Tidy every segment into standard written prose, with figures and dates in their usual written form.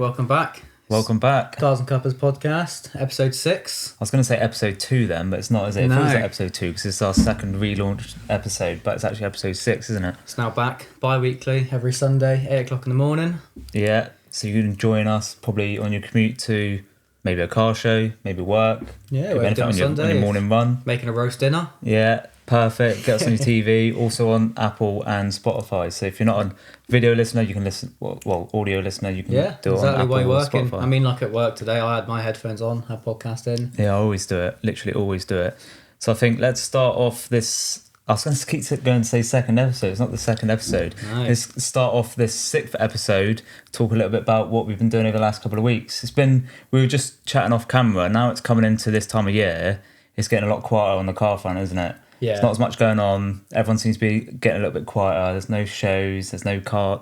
Welcome back. Welcome back. Cars Cuppas Podcast, episode 6. I was going to say episode 2 then, but it's not, is it? It No. feels like episode 2 because it's our second relaunched episode, but it's actually episode 6, isn't it? It's now back bi-weekly, every Sunday, 8 o'clock in the morning. Yeah, so you can join us probably on your commute to maybe a car show, maybe work. Yeah, Could be we're anything doing on your Sunday. morning run. Making a roast dinner. Yeah, perfect. Get us on your TV, also on Apple and Spotify. So if you're not a video listener, you can listen, well audio listener, you can Yeah, do it exactly on Apple while you're or working. Spotify. I mean, like at work today, I had my headphones on, had podcast in. Yeah, I always do it. Literally always do it. So I think let's start off this... I was going to keep going to say second episode. It's not the second episode. No. Let's start off this 6th episode, talk a little bit about what we've been doing over the last couple of weeks. We were just chatting off camera. Now it's coming into this time of year. It's getting a lot quieter on the car front, isn't it? Yeah. There's not as much going on. Everyone seems to be getting a little bit quieter. There's no shows. There's no car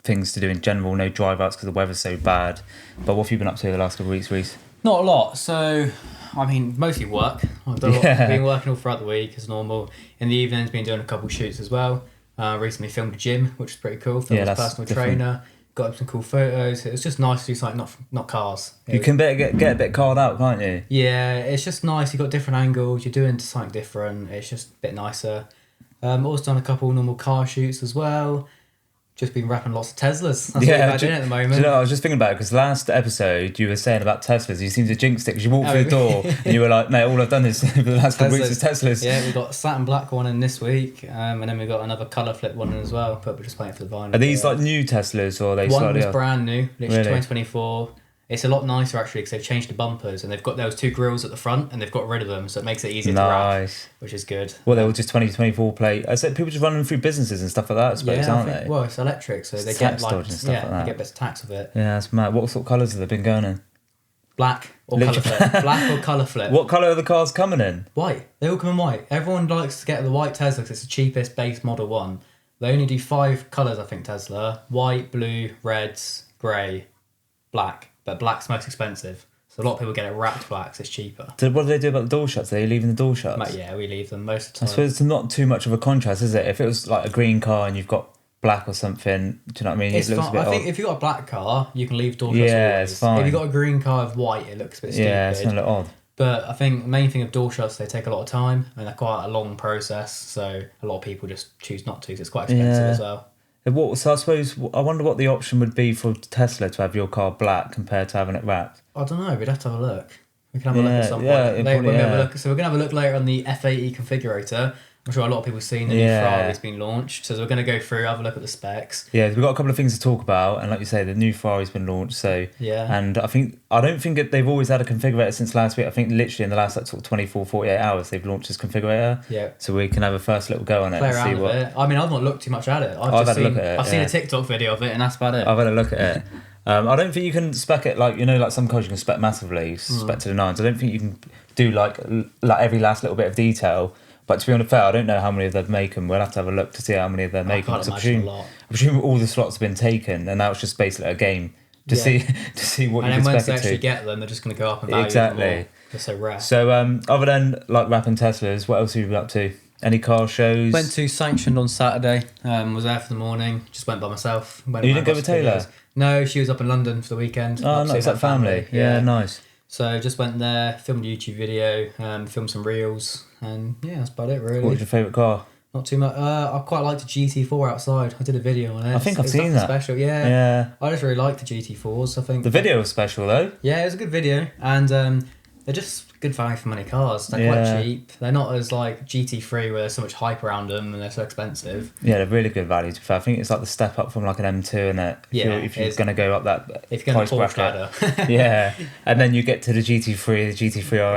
things to do in general. No drive outs because the weather's so bad. But what have you been up to the last couple of weeks, Reece? Not a lot. So, I mean, mostly work. I've been working all throughout the week as normal. In the evenings, been doing a couple shoots as well. Recently filmed a gym, which is pretty cool. Filmed a personal trainer. Got up some cool photos. It was just nice to do something, not cars. You can get a bit called out, can't you? Yeah, it's just nice. You've got different angles. You're doing something different. It's just a bit nicer. Also done a couple normal car shoots as well. Just been wrapping lots of Teslas. That's what I'm doing at the moment. Do you know, I was just thinking about it because last episode you were saying about Teslas. You seemed to jinx it because you walked through the door and you were like, mate, all I've done is for the last couple of weeks is Teslas. Yeah, we've got satin black one in this week, and then we've got another colour flip one in as well, but we're just waiting for the vinyl. Are these like new Teslas or are they one slightly was brand new, literally Really? 2024. It's a lot nicer actually because they've changed the bumpers and they've got those two grills at the front and they've got rid of them, so it makes it easier to wrap, which is good. Well, they were just 2024 plate. I said people just running through businesses and stuff like that, I suppose, aren't they? Well, it's electric, so they Tax get dodge and stuff like that. they get bits of tax of it. Yeah, that's mad. What sort of colours have they been going in? Black or colour flip. Black or colour flip. What colour are the cars coming in? White. They all come in white. Everyone likes to get the white Tesla because it's the cheapest base model one. They only do 5 colours, I think, Tesla. White, blue, reds, grey, black. But black's most expensive. So a lot of people get it wrapped black because it's cheaper. What do they do about the door shuts? Are they leaving the door shuts? But yeah, we leave them most of the I time. suppose it's not too much of a contrast, is it? If it was like a green car and you've got black or something, do you know what I mean? It's it looks fine. a bit I think odd. if you've got a black car, you can leave door shuts Yeah, always. it's fine. If you've got a green car with white, it looks a bit stupid. Yeah, it's going to look odd. But I think the main thing of door shuts, they take a lot of time and they're quite a long process. So a lot of people just choose not to because it's quite expensive as well. So I suppose, I wonder what the option would be for Tesla to have your car black compared to having it wrapped. I don't know. We'd have to have a look. We can have a look at some point. Probably, Have a look. So we're going to have a look later on the F80 configurator. I'm sure a lot of people have seen the new Ferrari's been launched. So we're going to go through, have a look at the specs. Yeah, we've got a couple of things to talk about. And like you say, the new Ferrari's been launched. So yeah. And I don't think they've always had a configurator since last week. I think literally in the last like sort of 24, 48 hours, they've launched this configurator. Yeah. So we can have a first little go on it. Play and around see with it. I mean, I've not looked too much at it. I've had a look at it. I've seen a TikTok video of it and that's about it. I've had a look at it. I don't think you can spec it like some cars you can spec massively, spec to the nines. I don't think you can do like every last little bit of detail. But to be honest, I don't know how many of them make them. We'll have to have a look to see how many of them make them. I presume all the slots have been taken, and now it's just basically a game to see what you can spec it to. And then once they actually get them, they're just going to go up and value them more. They're so rare. So other than like wrapping Teslas, what else have you been up to? Any car shows? Went to Sanctioned on Saturday. Was there for the morning. Just went by myself. You didn't go with Taylor? No, she was up in London for the weekend. Oh, nice. That family. Yeah, nice. So just went there, filmed a YouTube video, filmed some reels, and yeah, that's about it really. What was your favourite car? Not too much. I quite liked the GT4 outside. I did a video on it. I think I've seen that. Special, yeah. I just really liked the GT4s. I think the video was special though. Yeah, it was a good video, and they're just good value for money cars. They're quite cheap. They're not as like GT3 where there's so much hype around them and they're so expensive. Yeah, they're really good value to be fair. I think it's like the step up from like an M2 and that. If you're going to go up that if you're going to Porsche ladder. Yeah, and then you get to the GT3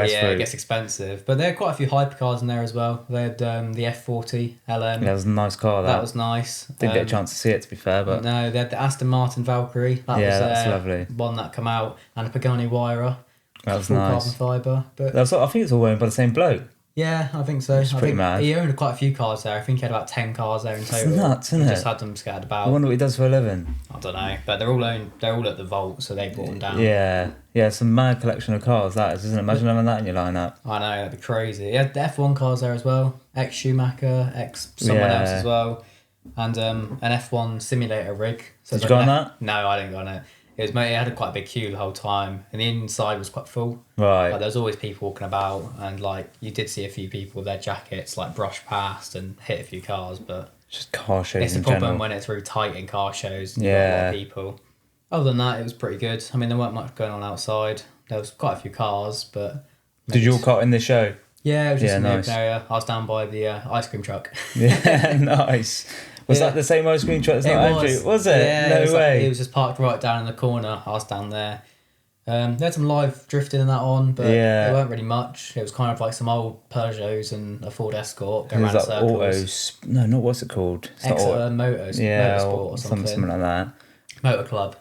RS Yeah, it gets expensive. But there are quite a few hyper cars in there as well. They had the F40 LM. Yeah, that was a nice car. That was nice. Didn't get a chance to see it to be fair, but no, they had the Aston Martin Valkyrie. That's lovely. One that come out, and a Pagani Huayra. That was nice. Carbon fibre. But I think it's all owned by the same bloke. Yeah, I think so. It's pretty mad. He owned quite a few cars there. I think he had about 10 cars there in total. It's nuts, isn't it? He just had them scattered about. I wonder what he does for a living. I don't know, but they're all at the vault, so they brought them down. Yeah, it's a mad collection of cars, that is, isn't it? Imagine having that in your lineup. I know, that'd be crazy. He had the F1 cars there as well, ex-Schumacher, ex-someone else as well, and an F1 simulator rig. So did you go on that? No, I didn't go on it. It had quite a big queue the whole time, and the inside was quite full. Right. Like, there was always people walking about, and like you did see a few people with their jackets like brush past and hit a few cars, but just car shows. It's the problem when it's really tight in car shows. And you've got a lot of people. Other than that, it was pretty good. I mean, there weren't much going on outside. There was quite a few cars, but did you all cut in the show? Yeah, it was just in the open area. I was down by the ice cream truck. Yeah, nice. Was that the same ice cream truck as Andrew? Was it? Yeah, no way. It was just parked right down in the corner. I was down there. They had some live drifting and that on, but it weren't really much. It was kind of like some old Peugeots and a Ford Escort going around circles. Autos. No, not what's it called? It's Exeter Motors. Yeah, Motorsport or something like that. Motor Club.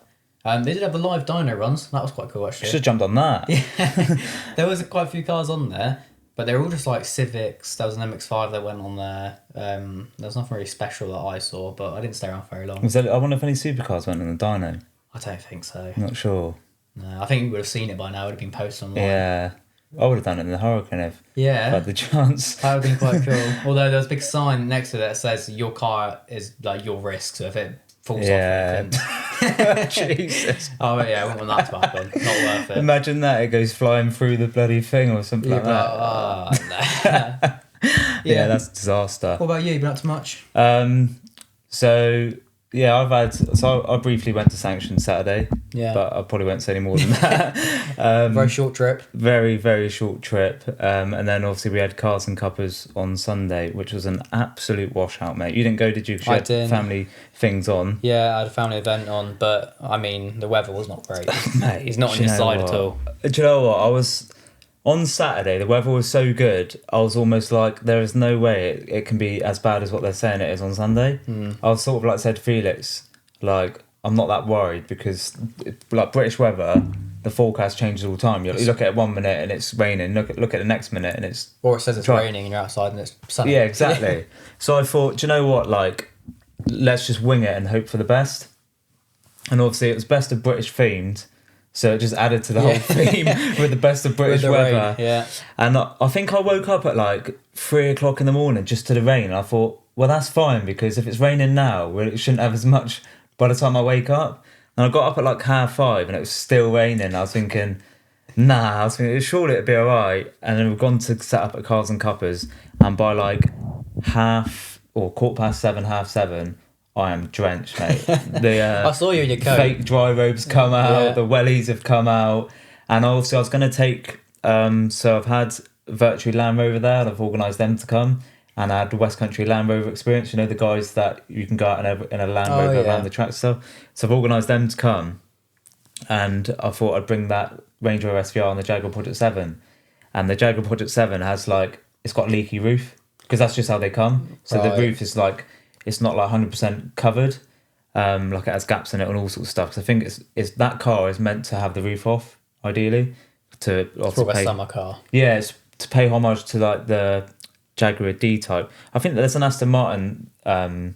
They did have the live dyno runs. That was quite cool, actually. Should have jumped on that. Yeah, there was quite a few cars on there. But they were all just like Civics. There was an MX-5 that went on there. There was nothing really special that I saw, but I didn't stay around very long. I wonder if any supercars went on the dyno. I don't think so. Not sure. No, I think you would have seen it by now. It would have been posted online. Yeah. I would have done it in the Hurricane if I had the chance. That would have been quite cool. Although there's a big sign next to it that says your car is like your risk, so if it falls off, Jesus. Oh yeah, I wouldn't want that to happen. Not worth it. Imagine that, it goes flying through the bloody thing or something like that. Oh, no. Yeah, that's a disaster. What about you? Been up to much? So yeah, I briefly went to Sanction Saturday. Yeah. But I probably won't say any more than that. Very short trip. Very, very short trip. And then obviously we had Cars and Cuppas on Sunday, which was an absolute washout, mate. You didn't go, did you? I did. Family things on. Yeah, I had a family event on, but I mean, the weather was not great. Mate, he's not on your side at all. Do you know what? On Saturday, the weather was so good, I was almost like, there is no way it can be as bad as what they're saying it is on Sunday. I was sort of like said to Felix, like, I'm not that worried because, like, British weather, the forecast changes all the time. You look at it 1 minute and it's raining, look at the next minute and it's... Or it says it's raining and you're outside and it's sunny. Yeah, exactly. So I thought, do you know what, like, let's just wing it and hope for the best. And obviously it was best of British themed. So it just added to the whole theme with the best of British weather. Rain, yeah. And I think I woke up at like 3 o'clock in the morning just to the rain. And I thought, well, that's fine because if it's raining now, well, it shouldn't have as much by the time I wake up. And I got up at like 5:30 and it was still raining. I was thinking, surely it'd be all right. And then we've gone to set up at Cars and Cuppas. And by like 7:15, 7:30, I am drenched, mate. I saw you in your coat. Fake dry robes come out, the wellies have come out. And also I was going to take, so I've had Victri Land Rover there and I've organised them to come. And I had the West Country Land Rover experience, you know, the guys that you can go out in a Land Rover around the track stuff. So I've organised them to come. And I thought I'd bring that Range Rover SVR and the Jaguar Project 7. And the Jaguar Project 7 has like, it's got a leaky roof because that's just how they come. So the roof is like, it's not like 100% covered, like it has gaps in it and all sorts of stuff. Because I think it's that car is meant to have the roof off, ideally, to pay summer car. Yeah, it's to pay homage to like the Jaguar D type. I think there's an Aston Martin that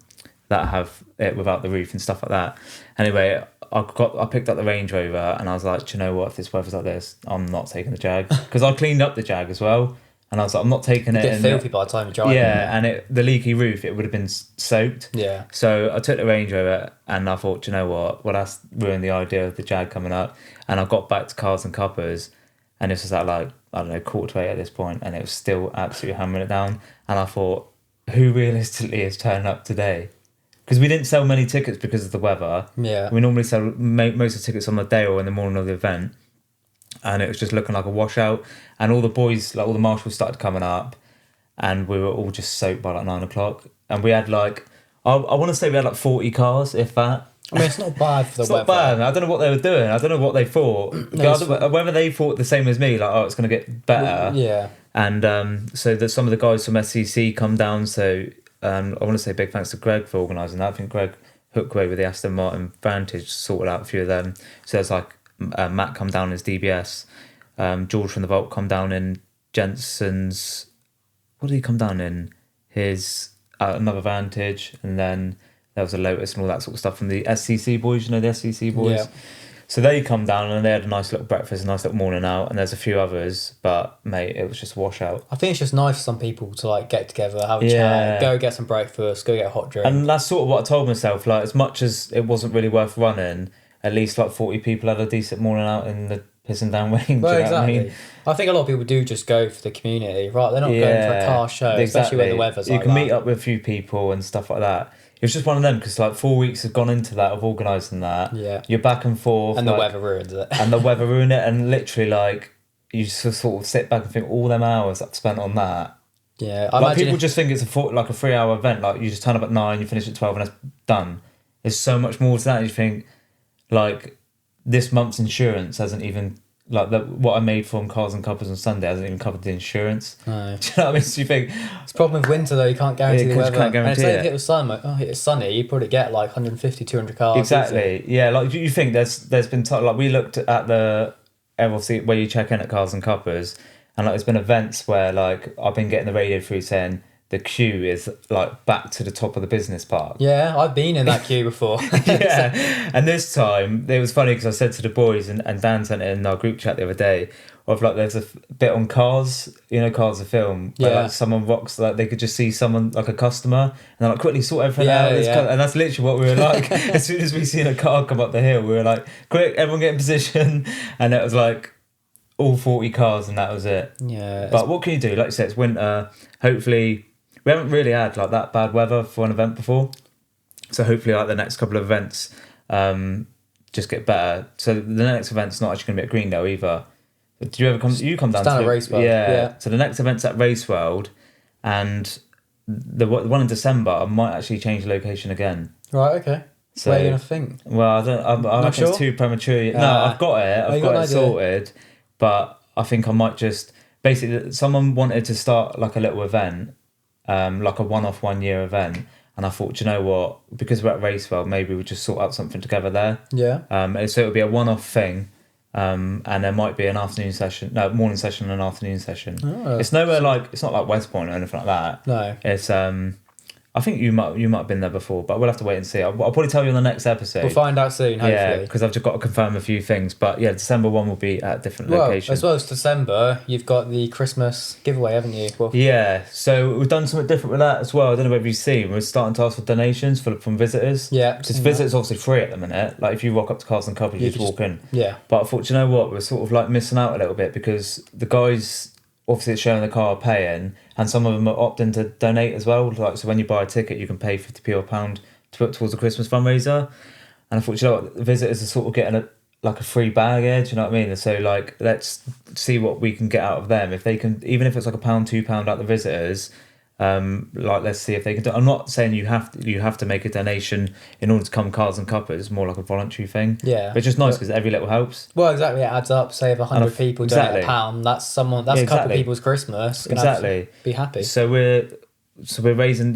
have it without the roof and stuff like that. Anyway, I picked up the Range Rover and I was like, do you know what? If this weather's like this, I'm not taking the Jag because I cleaned up the Jag as well. And I was like, I'm not taking it. It's filthy by the time you drive. Yeah, and the leaky roof, it would have been soaked. Yeah. So I took the Range Rover and I thought, do you know what? Well, that's ruined the idea of the Jag coming up. And I got back to Cars and Cuppas and this was at like, I don't know, 7:45 at this point, and it was still absolutely hammering it down. And I thought, who realistically is turning up today? Because we didn't sell many tickets because of the weather. Yeah. We normally sell most of the tickets on the day or in the morning of the event. And it was just looking like a washout. And all the boys, like all the marshals started coming up and we were all just soaked by like 9 o'clock. And we had like, I want to say we had like 40 cars, if that. I mean, it's not bad for the weather. It's not bad. I don't know what they were doing. I don't know what they thought. Whether they thought the same as me, like, oh, it's going to get better. Yeah. And so that some of the guys from SCC come down. So I want to say big thanks to Greg for organising that. I think Greg Hookway with the Aston Martin Vantage sorted out a few of them. So there's like Matt come down as DBS. George from the Vault come down in Jensen's... What did he come down in? His another Vantage. And then there was a Lotus and all that sort of stuff from the SCC boys. You know the SCC boys? Yeah. So they come down and they had a nice little breakfast, a nice little morning out, and there's a few others, but mate, it was just a washout. I think it's just nice for some people to like get together, have a chat, go get some breakfast, go get a hot drink. And that's sort of what I told myself, like as much as it wasn't really worth running, at least like 40 people had a decent morning out in the pissing down rain. Well, do you know exactly. what I mean? I think a lot of people do just go for the community, right? They're not going for a car show, especially when the weather's like that. You can meet up with a few people and stuff like that. It was just one of them because like 4 weeks have gone into that of organising that. Yeah. You're back and forth. And the weather ruins it. And the weather ruined it, and literally like you just sort of sit back and think all them hours I've spent on that. Yeah, like people just think it's a 3-hour event. Like you just turn up at 9, you finish at 12, and that's done. There's so much more to that. You think like this month's insurance hasn't even what I made from Cars and Cuppas on Sunday hasn't even covered the insurance. No. Do you know what I mean? So you think it's a problem with winter though. You can't guarantee the weather. You can't guarantee and it's like if it was sun, like it's sunny, you'd probably get like 150, 200 cars. Exactly. Easy. Yeah, like you think there's been like we looked at the obviously where you check in at Cars and Cuppas, and like there's been events where like I've been getting the radio through saying the queue is like back to the top of the business park. Yeah, I've been in that queue before. Yeah, and this time it was funny because I said to the boys and Dan sent it in our group chat the other day of like there's a bit on Cars, you know, Cars the film, where like someone rocks, like they could just see someone like a customer and they're like quickly sort everything out. And that's literally what we were like. As soon as we seen a car come up the hill, we were like, quick, everyone get in position, and it was like all 40 cars and that was it. Yeah. But what can you do? Like you said, it's winter. Hopefully, we haven't really had like that bad weather for an event before, so hopefully like the next couple of events just get better. So the next event's not actually going to be at Greendale either. Did you ever come? You come down to Race World. Yeah. So the next event's at Race World, and the one in December I might actually change the location again. Right. Okay. So where are you gonna think? Well, I don't. I reckon it's too premature. No, I've got it. I've got it sorted, but I think I might just basically. Someone wanted to start like a little event. Like a one-off 1 year event, and I thought, do you know what, because we're at Racewell, maybe we just sort out something together there. So it'll be a one-off thing, and there might be an morning session and an afternoon session. It's nowhere like, it's not like West Point or anything like that. No, it's I think you might have been there before, but we'll have to wait and see. I'll probably tell you on the next episode. We'll find out soon, hopefully. Yeah, because I've just got to confirm a few things. But yeah, December 1 will be at a different location. As well as December, you've got the Christmas giveaway, haven't you? Yeah, so we've done something different with that as well. I don't know whether you've seen. We're starting to ask for donations from visitors. Yeah. Because visitors obviously free at the minute. Like if you walk up to Cars and Cuppas, you just walk in. Yeah. But I thought, you know what, we're sort of like missing out a little bit because the guys obviously showing the car are paying, and some of them are opting to donate as well. Like, so when you buy a ticket, you can pay 50p or £1 to put towards the Christmas fundraiser. And I thought, you know what, the visitors are sort of getting a free bag here, do you know what I mean? And so like, let's see what we can get out of them. If they can, even if it's like £1, £2 out the visitors, like let's see if they can do. I'm not saying you have to make a donation in order to come Cars and Cuppas. It's more like a voluntary thing. Yeah, but it's just nice because every little helps. Well, exactly, it adds up. Say if 100 people donate £1, that's a couple of people's Christmas. Exactly, be happy. So we're raising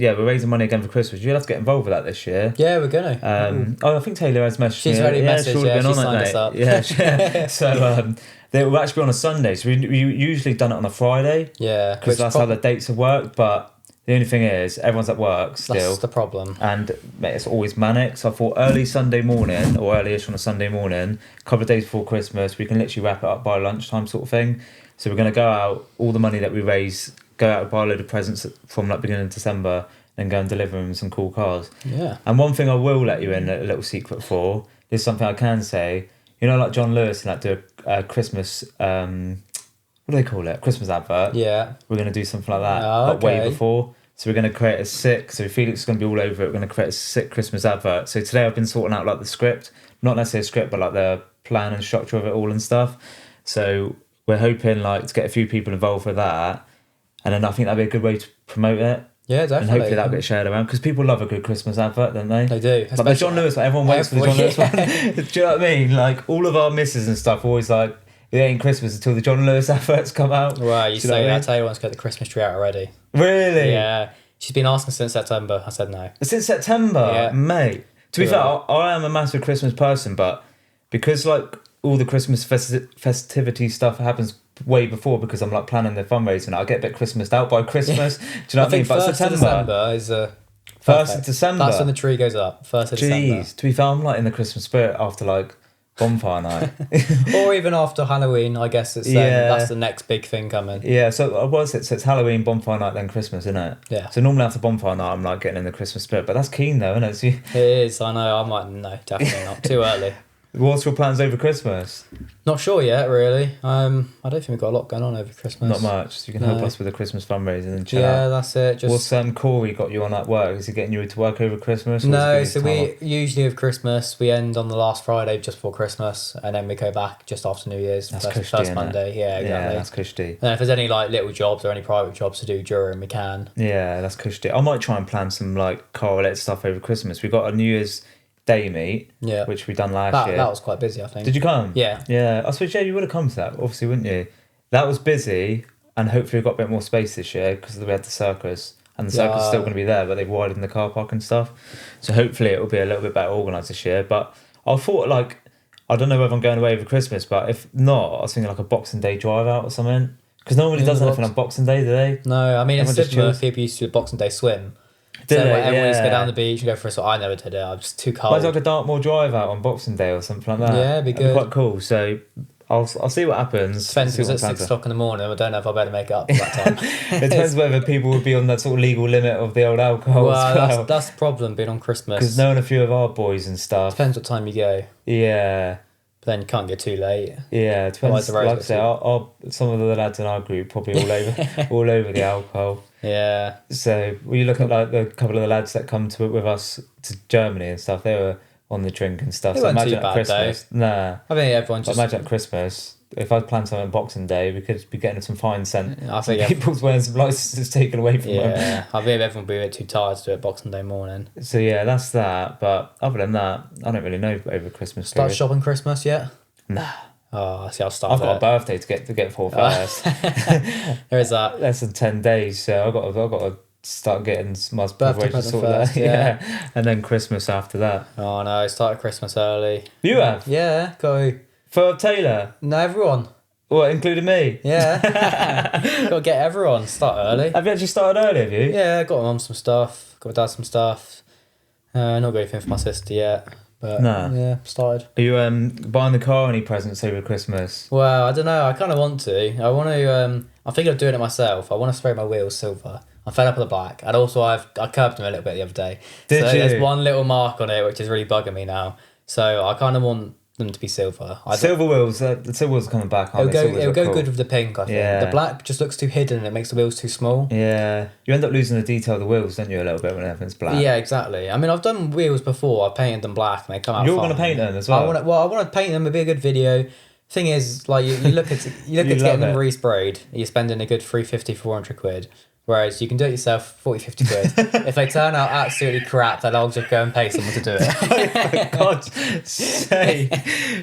money again for Christmas. You'll have to get involved with that this year. Yeah, we're gonna. I think Taylor has messaged me. She's already messaged. Yeah, she signed us up. Yeah. So they will actually be on a Sunday. So we usually done it on a Friday. Yeah, because that's how the dates have worked. But the only thing is, everyone's at work still. That's the problem. And mate, it's always manic. So I thought early Sunday morning or early-ish on a Sunday morning, a couple of days before Christmas, we can literally wrap it up by lunchtime sort of thing. So we're going to go out, all the money that we raise, go out and buy a load of presents from like beginning of December and go and deliver them some cool cars. Yeah. And one thing I will let you in a little secret for, is something I can say. You know, like John Lewis and like do a Christmas, what do they call it? Christmas advert. Yeah. We're going to do something like that, okay. way before. So we're going to create so Felix is going to be all over it. We're going to create a sick Christmas advert. So today I've been sorting out like the script, not necessarily a script, but like the plan and structure of it all and stuff. So we're hoping like to get a few people involved with that. And then I think that'd be a good way to promote it. Yeah, definitely. And hopefully that'll get shared around because people love a good Christmas advert, don't they? They do. Like the John Lewis, like everyone waits for the John Lewis one. Do you know what I mean? Like all of our misses and stuff always like, it ain't Christmas until the John Lewis adverts come out. Right, you say that. Taylor wants to get the Christmas tree out already. Really? Yeah. She's been asking since September. I said no. Since September? Yeah. Mate. To be fair, I am a massive Christmas person, but because like all the Christmas festivity stuff happens way before because I'm like planning the fundraising, I get a bit Christmased out by Christmas. Do you know what I mean? But 1st of December is 1st of December. That's when the tree goes up. 1st of December. Jeez, to be fair, I'm like in the Christmas spirit after like bonfire night. Or even after Halloween, I guess it's that's the next big thing coming. Yeah, so what is it? So it's Halloween, bonfire night, then Christmas, isn't it? Yeah. So normally after bonfire night, I'm like getting in the Christmas spirit, but that's keen though, isn't it? It is, I know, I might, no, definitely not. Too early. What's your plans over Christmas? Not sure yet, really. I don't think we've got a lot going on over Christmas. Not much. So you can help us with the Christmas fundraising and chill out. Yeah, that's it. What's Corey got you on at work? Is he getting you to work over Christmas? No, so we usually have Christmas. We end on the last Friday just before Christmas, and then we go back just after New Year's. That's first Monday. Yeah, exactly. Yeah, that's cushy. And if there's any like little jobs or any private jobs to do during, we can. Yeah, that's cushy. I might try and plan some like car related stuff over Christmas. We got a New Year's Day meet, which we done last year. That was quite busy, I think. Did you come? Yeah. Yeah, I suppose you would have come to that, obviously, wouldn't you? That was busy, and hopefully we got a bit more space this year because we had the circus, and the circus is still going to be there, but they've widened the car park and stuff. So hopefully it will be a little bit better organised this year. But I thought like, I don't know whether I'm going away over Christmas, but if not, I was thinking like a Boxing Day drive out or something. Because no one really does anything on Boxing Day, do they? No, I mean, it's similar. People used to do Boxing Day swim. Everyone used to go down the beach and go for a I never did it. I was just too cold. Why like a Dartmoor drive out on Boxing Day or something like that? Yeah, it'd be good. Quite cool. So I'll see what happens. Depends if it's at 6 o'clock in the morning. I don't know if I'll be able to make it up at that time. It depends whether people would be on that sort of legal limit of the old alcohol as well. That's the problem being on Christmas. Because knowing a few of our boys and stuff. Depends what time you go. Yeah. But then you can't get too late. Yeah, it depends. Like I say, some of the lads in our group probably all over the alcohol. Yeah. So when you look at like the couple of the lads that come to it with us to Germany and stuff, they were on the drink and stuff. It So wasn't imagine too bad, at Christmas. though. Nah. I think everyone just... Imagine at Christmas, if I'd planned something on Boxing Day, we could be getting some fines sent. I think people's wearing some licenses taken away from them. Yeah, I think everyone would be a bit too tired to do it Boxing Day morning. So yeah, that's that. But other than that, I don't really know over Christmas. Start shopping Christmas yet? Nah. Oh, see, I'll start. I've got a birthday to get for first. There is that. Less than 10 days, so I've got to start getting my birthday present first. Yeah, and then Christmas after that. Oh no, I started Christmas early. You have? Yeah, go. For Taylor? No, everyone. What, including me? Yeah. Got to get everyone. Start early. Have you actually started early, have you? Yeah, got my mum some stuff. Got my dad some stuff. Not got anything for my sister yet. But yeah, started. Are you buying the car any presents over Christmas? Well, I don't know. I kind of want to. I want to. I'm thinking of doing it myself. I want to spray my wheels silver. I'm fed up with the black, and also I curbed them a little bit the other day. Did you? There's one little mark on it which is really bugging me now. So I kind of want them to be silver. Silver wheels, the silver wheels are coming back. It'll go good with the pink, I think. Yeah. The black just looks too hidden and it makes the wheels too small. Yeah. You end up losing the detail of the wheels, don't you, a little bit when everything's black? Yeah, exactly. I mean, I've done wheels before. I've painted them black and they come out You're fine. going to paint them as well? I want to paint them. It'd be a good video. Thing is, like, you look at getting them resprayed, you're spending a good 350, 400 quid. Whereas you can do it yourself, 40, 50 quid. If they turn out absolutely crap, then I'll just go and pay someone to do it. For God's sake.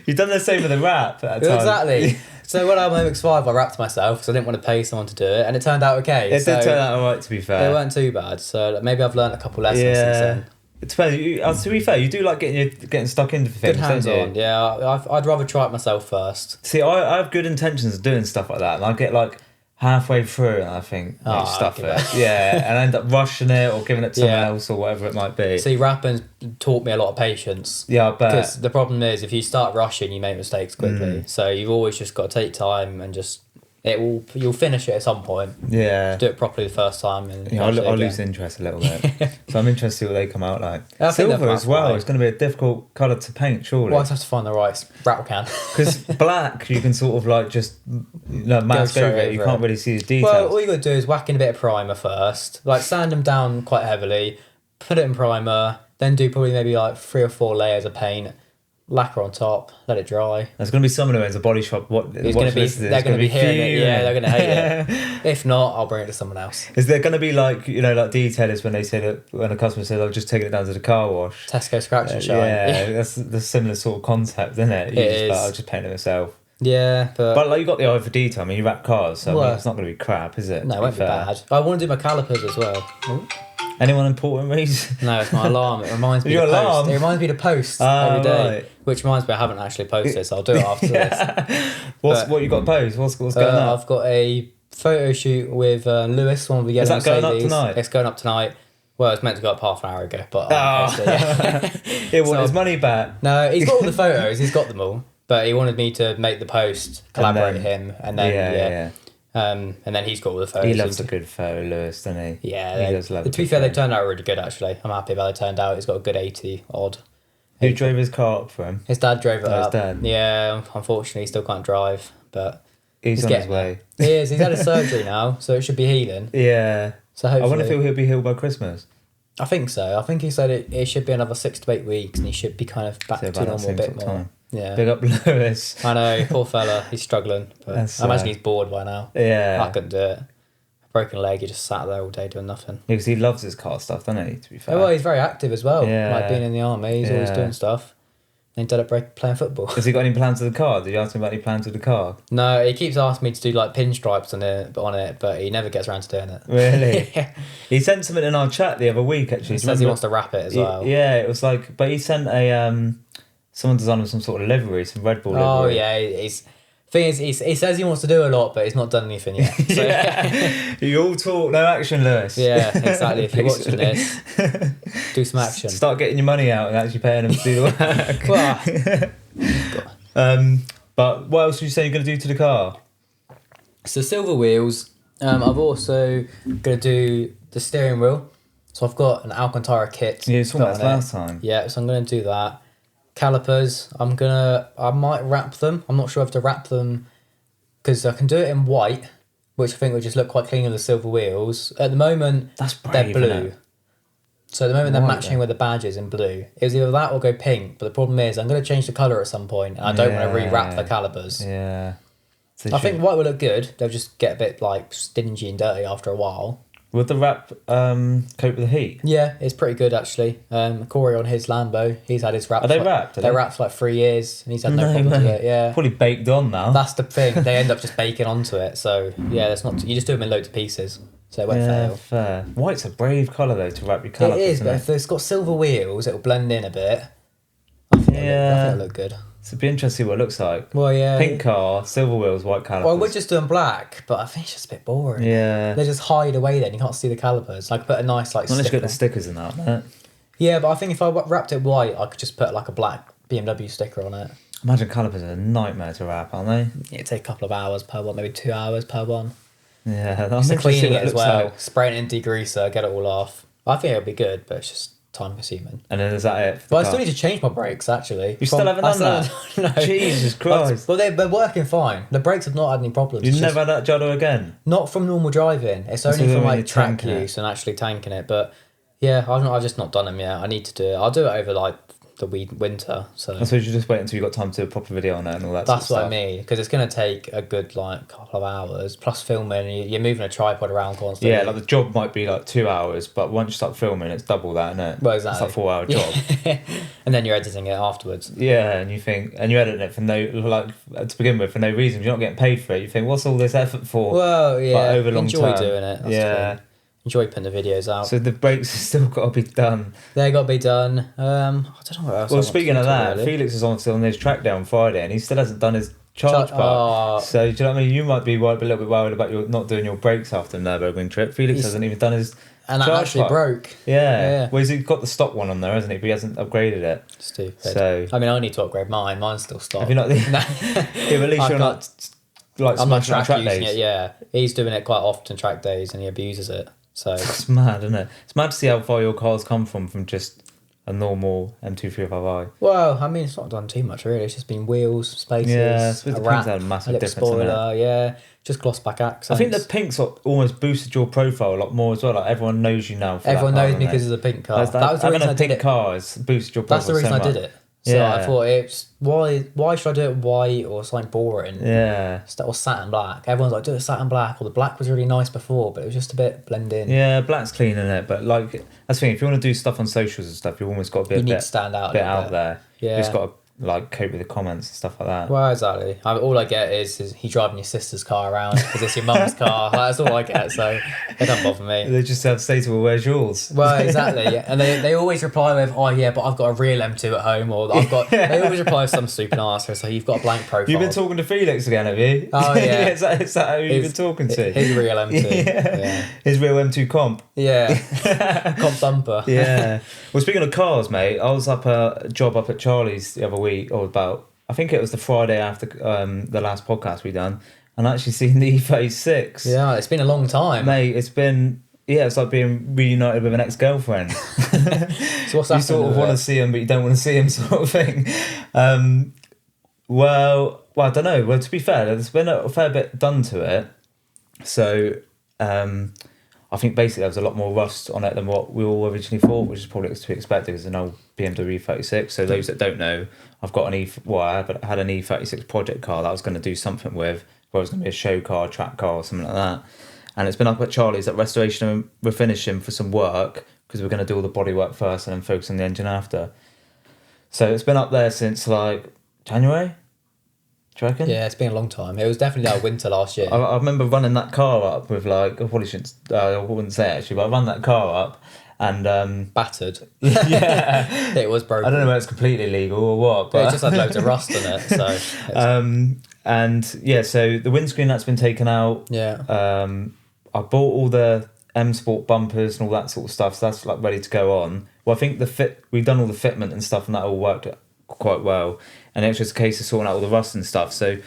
You've done the same with the wrap at a time. Exactly. So when I had my MX-5, I wrapped myself because I didn't want to pay someone to do it, and it turned out okay. It did turn out alright, to be fair. They weren't too bad, so maybe I've learned a couple lessons since then. It depends. To be fair, you do like getting stuck into things, good hands don't you? on, yeah. I'd rather try it myself first. See, I have good intentions of doing stuff like that, and I get like halfway through and I think, stuff it. Yeah, and I end up rushing it or giving it to someone else or whatever it might be. See, rapping taught me a lot of patience. Yeah, I bet. Because the problem is, if you start rushing, you make mistakes quickly. So you've always just got to take time and just... You'll finish it at some point. Yeah. Just do it properly the first time. And I'll lose interest a little bit. So I'm interested to see what they come out like. Silver as well. It's going to be a difficult colour to paint, surely. Well, I just have to find the right rattle can. Because black, you can sort of like just mask over it. You can't really see the details. Well, all you got to do is whack in a bit of primer first. Like sand them down quite heavily. Put it in primer. Then do probably maybe like 3 or 4 layers of paint. Lacquer on top, let it dry. There's going to be someone who owns a body shop. They're going to be hearing it. Yeah, they're going to hate it. If not, I'll bring it to someone else. Is there going to be like detailers when they say that when a customer says, "I'll just take it down to the car wash"? Tesco scratch and shine. Yeah, that's the similar sort of concept, isn't it? I'll just paint it myself. Yeah, but like you got the eye for detail. I mean, you wrap cars, so I mean, it's not going to be crap, is it? No, it won't be bad. I want to do my calipers as well. Ooh. Anyone important, Reece? No, it's my alarm. It reminds me Your to alarm? post. It reminds me to post every day. Right. Which reminds me I haven't actually posted, so I'll do it after this. What you got to post? What's going on? I've got a photo shoot with Lewis, one of the yellow Mercedes. Is that going up tonight? It's going up tonight. Well, it's meant to go up half an hour ago, but He wanted his money back. No, he's got all the photos. He's got them all, but he wanted me to make the post, collaborate with him, and then and then he's got all the photos. He loves a good photo, Lewis, doesn't he? Yeah, he does love. To be fair, they turned out really good. Actually, I'm happy about they turned out. He's got a good 80 odd. Who drove his car up for him? His dad drove it up. His dad. Yeah, unfortunately, he still can't drive, but he's on his way. He is. He's had a surgery now, so it should be healing. Yeah. So hopefully, I wonder if he'll be healed by Christmas. I think so. I think he said it should be another 6 to 8 weeks, and he should be kind of back to normal a bit more. Time. Yeah. Big up Lewis. I know, poor fella. He's struggling. But I imagine he's bored by now. Yeah. I couldn't do it. Broken leg, he just sat there all day doing nothing. Yeah, because he loves his car stuff, doesn't he, to be fair? Oh, well, he's very active as well. Yeah. Like being in the army, he's always doing stuff. And he did it playing football. Has he got any plans with the car? Did you ask him about any plans with the car? No, he keeps asking me to do like pinstripes on it, but he never gets around to doing it. Really? Yeah. He sent something in our chat the other week, actually. He says he wants to wrap it as well. Yeah, it was like, but he sent someone designed some sort of livery, some Red Bull livery. Oh, yeah, thing is, he says he wants to do a lot, but he's not done anything yet. So, yeah. You all talk, no action, Lewis. Yeah, exactly. If you're watching this, do some action. Start getting your money out and actually paying him to do the work. But what else are you saying you're going to do to the car? So silver wheels. I've also going to do the steering wheel. So I've got an Alcantara kit. Yeah, you saw that last time. Yeah, so I'm going to do that. Calipers, I might wrap them. I'm not sure if to wrap them because I can do it in white, which I think would just look quite clean on the silver wheels. At the moment, they're blue. So at the moment, they're matching with the badges in blue. It was either that or go pink, but the problem is I'm going to change the colour at some point, and I don't want to re-wrap the calipers. Yeah. I think white will look good. They'll just get a bit like stingy and dirty after a while. Would the wrap cope with the heat? Yeah, it's pretty good actually. Corey on his Lambo, he's had his wrap. Are they wrapped? They're wrapped for like 3 years, and he's had no problem with it. Yeah, probably baked on now. That's the thing. They end up just baking onto it. So yeah, that's not. You just do them in loads of pieces, so it won't fail. Fair. White's a brave colour though to wrap your calipers. It is, but if it's got silver wheels, it'll blend in a bit. I think it'll look good. So it'd be interesting to see what it looks like. Well, yeah. Pink car, silver wheels, white calipers. Well, we're just doing black, but I think it's just a bit boring. Yeah. They just hide away then, you can't see the calipers. I could put a nice like unless you got the stickers in that, man. Yeah, but I think if I wrapped it white, I could just put like a black BMW sticker on it. Imagine calipers are a nightmare to wrap, aren't they? Yeah, it'd take a couple of hours per one, maybe 2 hours per one. Yeah, that's cleaning it as well. Spray it in degreaser, get it all off. I think it'll be good, but it's just time consuming. And then is that it? But I still need to change my brakes actually. You still haven't done that? No. Jesus Christ. Well, they're working fine. The brakes have not had any problems. You've never had that judder again? Not from normal driving. It's only from like track use and actually tanking it. But yeah, I've just not done them yet. I need to do it. I'll do it over like the winter. So I suppose you just wait until you've got time to do a proper video on it and all that. That's what I mean, because it's going to take a good like couple of hours plus filming. You're moving a tripod around constantly. Yeah, like the job might be like 2 hours, but once you start filming, it's double that, isn't it? Well, exactly. It's like 4 hour job. And then you're editing it afterwards. Yeah, and you're editing it for to begin with for no reason. You're not getting paid for it. You think, what's all this effort for? Well, yeah, but over long enjoy term. doing it. That's yeah. Enjoy putting the videos out. So the brakes have still got to be done. They got to be done. I don't know what else. Well, speaking of that, really. Felix is still on his track day on Friday, and he still hasn't done his charge part. So do you know what I mean? You might be a little bit worried about not doing your brakes after the Nürburgring trip. Felix hasn't even done his. And that actually broke. Yeah. Well, he's got the stock one on there, hasn't he? But he hasn't upgraded it. Stupid. So I mean, I need to upgrade mine. Mine's still stock. Have you not? Yeah, but at least you're not like I'm not track days. Using it. Yeah, he's doing it quite often track days, and he abuses it. So it's mad, isn't it? It's mad to see how far your car's come from just a normal M235i. Well, I mean, it's not done too much really. It's just been wheels, spaces, a wrap, a massive difference, spoiler, yeah, just gloss back accents. I think the pink's almost boosted your profile a lot more as well. Like everyone knows you now. Everyone knows me because of the pink car. That was the reason I did it. Car has boosted your profile. That's the reason I did it. So I thought it's why should I do it white or something boring? Yeah. Or satin black. Everyone's like, do it satin black, or the black was really nice before, but it was just a bit blend in. Yeah, black's clean in it, but like that's the thing. If you want to do stuff on socials and stuff, you almost got to be to stand out a bit little out there. Yeah. You just got to like cope with the comments and stuff like that. Well, exactly. All I get is he driving your sister's car around because it's your mum's car. That's all I get, so it doesn't bother me. They just have to say to her, "Where's yours?" Well, exactly. Yeah. And they always reply with, "Oh yeah, but I've got a real M2 at home," or "I've got." They always reply with some stupid answer. So you've got a blank profile. You've been talking to Felix again, have you? Oh yeah. is that who you've been talking to? His real M2. Yeah. His real M2 comp. Yeah. Comp bumper. Yeah. Well, speaking of cars, mate, I was up a job up at Charlie's the other week, or I think it was the Friday after the last podcast we done, and I actually seen the EP6. Yeah, it's been a long time. Mate, it's been yeah, it's like being reunited with an ex-girlfriend. So what's you sort of want to see him, but you don't want to see him, sort of thing. Well, I don't know. Well, to be fair, there's been a fair bit done to it. So, I think basically there was a lot more rust on it than what we all originally thought, which is probably to be expected because it's an old BMW E36. So those that don't know, I've got I had an E36 project car that I was going to do something with, where it was going to be a show car, track car, or something like that. And it's been up at Charlie's at restoration, and we're finishing for some work because we're going to do all the body work first and then focus on the engine after. So it's been up there since like January. Do you reckon? Yeah, it's been a long time. It was definitely like winter last year. I remember running that car up with like, I probably shouldn't, I wouldn't say it actually, but I ran that car up and battered. Yeah, it was broken. I don't know whether it's completely legal or what, but it just had loads of rust on it. So and yeah, so the windscreen that's been taken out. Yeah. I bought all the M Sport bumpers and all that sort of stuff, so that's like ready to go on. Well, I think we've done all the fitment and stuff, and that all worked quite well. And it's just a case of sorting out all the rust and stuff. So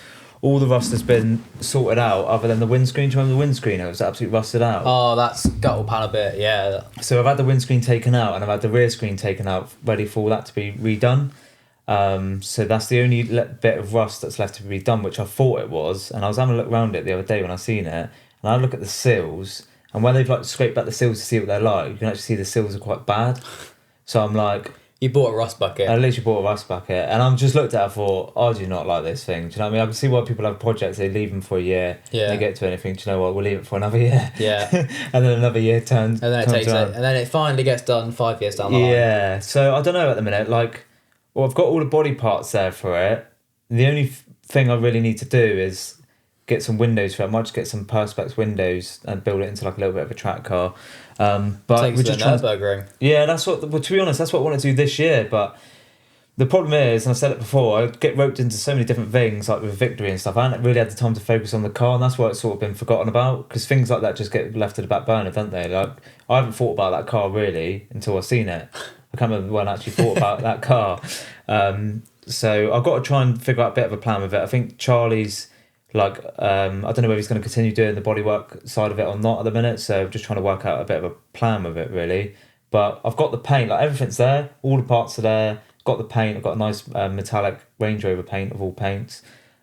all the rust has been sorted out, other than the windscreen. Do you remember the windscreen? It was absolutely rusted out. Oh, that's guttal panel bit, yeah. So I've had the windscreen taken out, and I've had the rear screen taken out, ready for all that to be redone. So that's the only bit of rust that's left to be done, which I thought it was. And I was having a look around it the other day when I seen it, and I look at the seals, and when they've like scraped back the seals to see what they're like, you can actually see the seals are quite bad. So I'm like, you bought a rust bucket. I literally bought a rust bucket, and I'm just looked at it and thought, I do not like this thing. Do you know what I mean? I can see why people have projects, they leave them for a year, yeah. They get to anything, do you know what, we'll leave it for another year. Yeah. And then another year turns. And then it takes it, and then it finally gets done 5 years down the line. Yeah, so I don't know at the minute, like, well, I've got all the body parts there for it. The only thing I really need to do is get some windows for it. I might just get some Perspex windows and build it into like a little bit of a track car. But we're just Nürburgring. Yeah, that's what. Well, to be honest, that's what I want to do this year. But the problem is, and I said it before, I get roped into so many different things, like with Victri and stuff. I haven't really had the time to focus on the car, and that's why it's sort of been forgotten about. Because things like that just get left to the back burner, don't they? Like, I haven't thought about that car really until I've seen it. I can't remember when I actually thought about that car. So I've got to try and figure out a bit of a plan with it. I think Charlie's like, I don't know whether he's going to continue doing the bodywork side of it or not at the minute. So I'm just trying to work out a bit of a plan with it really. But I've got the paint, like everything's there. All the parts are there. Got the paint. I've got a nice metallic Range Rover paint of all paints.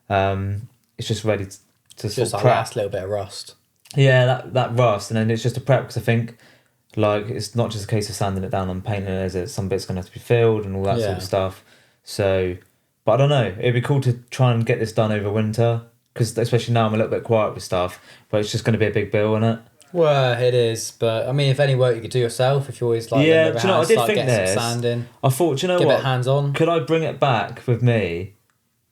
It's just ready to sort of like prep. last little bit of rust. Yeah, that rust. And then it's just a prep because I think like it's not just a case of sanding it down and painting it, is it? Some bits going to have to be filled and all that sort of stuff. So, but I don't know. It'd be cool to try and get this done over winter, because especially now I'm a little bit quiet with stuff, but it's just going to be a big bill, isn't it? Well, it is, but I mean, if any work you could do yourself, if you always like, yeah, do you know, I did think this. Some sanding. I thought, do you know get what? A bit hands on. Could I bring it back with me,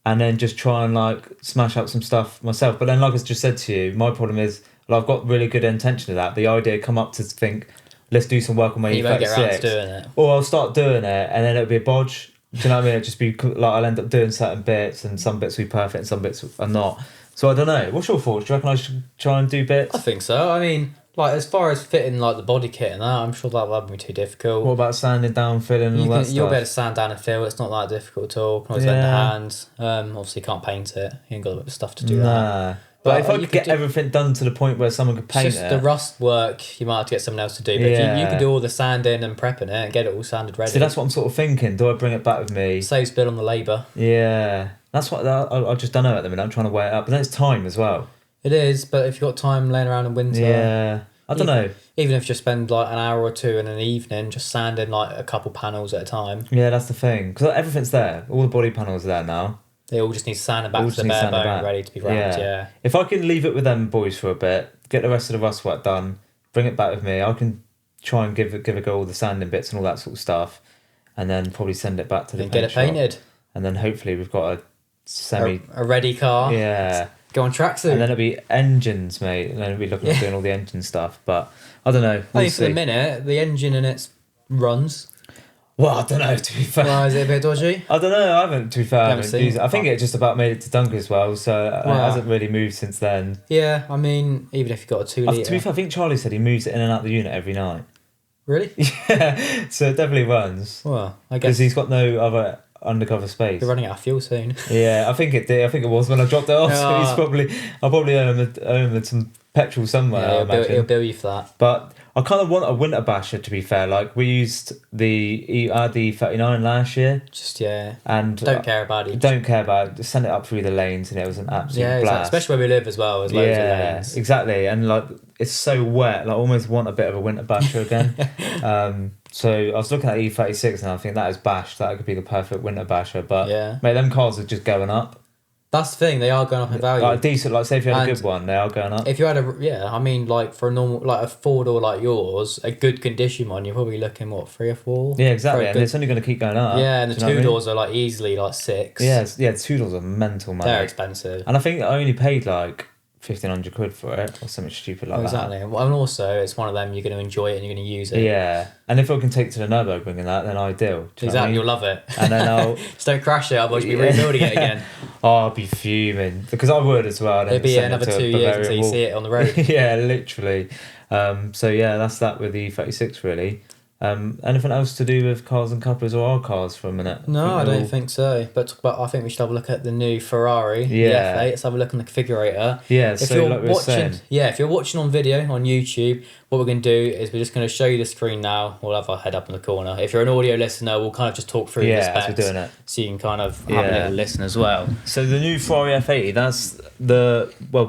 and then just try and like smash out some stuff myself? But then, like I just said to you, my problem is, well, I've got really good intention of that. The idea come up to think, let's do some work on my E36. You won't get around to doing it. Or I'll start doing it, and then it'll be a bodge. Do you know what I mean? It'll just be like I'll end up doing certain bits, and some bits will be perfect, and some bits are not. So I don't know. What's your thoughts? Do you reckon I should try and do bits? I think so. I mean, like as far as fitting like the body kit and that, I'm sure that won't be too difficult. What about sanding down, filling, and all that stuff? You'll be able to sand down and fill. It's not that difficult at all. Can always lend a hand. Obviously, you can't paint it. You ain't got a bit of stuff to do that. But if I could get everything done to the point where someone could paint it... the rust work, you might have to get someone else to do. But if you can do all the sanding and prepping it and get it all sanded ready. So that's what I'm sort of thinking. Do I bring it back with me? Saves a bit on the labour. Yeah. That's what... I just don't know at the minute. I'm trying to weigh it up. But then it's time as well. It is, but if you've got time laying around in winter... Yeah. I don't know. Even if you spend like an hour or two in an evening just sanding like a couple panels at a time. Yeah, that's the thing. Because everything's there. All the body panels are there now. They all just need sanding back to the bare bone, ready to be wrapped, yeah. If I can leave it with them boys for a bit, get the rest of the rust work done, bring it back with me, I can try and give a go all the sanding bits and all that sort of stuff, and then probably send it back to the paint get it painted. Shop. And then hopefully we've got a ready car. Yeah. Go on tracksuit. And then it'll be engines, mate. And then it'll be looking at doing all the engine stuff. But I don't know. I think for the minute, the engine in it runs. Well, I don't know, to be fair. Well, is it a bit dodgy? I don't know, I haven't, to be fair. I haven't used it. I think it just about made it to Dunk as well, so it hasn't really moved since then. Yeah, I mean, even if you've got a 2 litre. To be fair, I think Charlie said he moves it in and out the unit every night. Really? Yeah, so it definitely runs. Well, I guess. Because he's got no other undercover space. You're running out of fuel soon. Yeah, I think it did. I think it was when I dropped it off. So I'll probably owe him some petrol somewhere. Yeah, he'll bill you for that. But I kind of want a winter basher, to be fair. Like, we used the EP6 last year. And don't care about it. Don't care about it. Just send it up through the lanes, and it was an absolute blast. Especially where we live as well. There's loads of lanes. Exactly. And like, it's so wet. Like, I almost want a bit of a winter basher again. So I was looking at E36, and I think that is bashed. That could be the perfect winter basher. But mate, them cars are just going up. That's the thing, they are going up in value. Like decent, like say if you had a good one, they are going up. If you had like for a normal, like a 4-door like yours, a good condition one, you're probably looking, 3 or 4? Yeah, exactly, and it's only going to keep going up. Yeah, and the 2-doors are like easily like 6. Yeah, the 2-doors are mental, man. They're expensive. And I think I only paid like 1,500 quid for it, or something stupid like that. Exactly, and also it's one of them, you're going to enjoy it and you're going to use it. Yeah, and if I can take to the Nürburgring and that, then ideal. Exactly, you'll love it. And then I'll just don't crash it, otherwise you'll be rebuilding it again. I'll be fuming, because I would as well. It'd be another 2 years until you see it on the road. Yeah, literally. So yeah, that's that with the 36 really. Anything else to do with Cars and Cuppas or our cars for a minute? No, I don't think so. But I think we should have a look at the new Ferrari, the F8. Let's have a look on the configurator. Yeah, if you're watching on video on YouTube, what we're going to do is we're just going to show you the screen now. We'll have our head up in the corner. If you're an audio listener, we'll kind of just talk through the specs. As we're doing it. So you can kind of have a little listen as well. So the new Ferrari F80, that's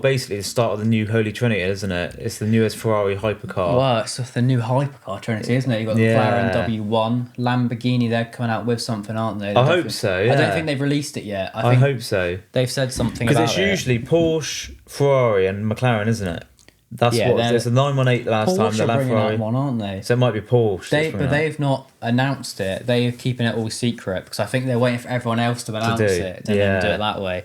basically the start of the new Holy Trinity, isn't it? It's the newest Ferrari hypercar. Well, it's the new hypercar Trinity, isn't it? You've got the McLaren W1, Lamborghini, they're coming out with something, aren't they? I hope so, yeah. I don't think they've released it yet. I hope so. They've said something about it. Because it's usually Porsche, Ferrari and McLaren, isn't it? That's there's a 918 last time. Porsche are bringing out one, aren't they? So it might be Porsche. But they've not announced it. They're keeping it all secret because I think they're waiting for everyone else to announce it and then do it that way.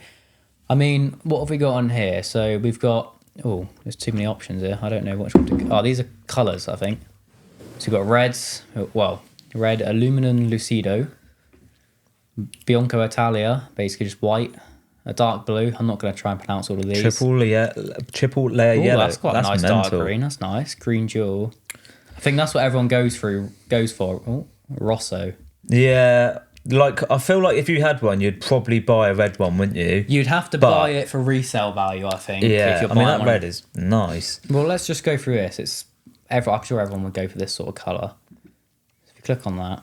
I mean, what have we got on here? So we've got... Oh, there's too many options here. I don't know which one to... Oh, these are colours, I think. So we've got reds. Well, red aluminum lucido. Bianco Italia, basically just white. A dark blue. I'm not going to try and pronounce all of these. Triple layer yellow. That's quite a nice dark green. That's nice. Green jewel. I think that's what everyone goes for. Oh, Rosso. Yeah, like I feel like if you had one, you'd probably buy a red one, wouldn't you? You'd have to buy it for resale value, I think. Yeah, I mean that red is nice. Well, let's just go through this. I'm sure everyone would go for this sort of colour. If you click on that.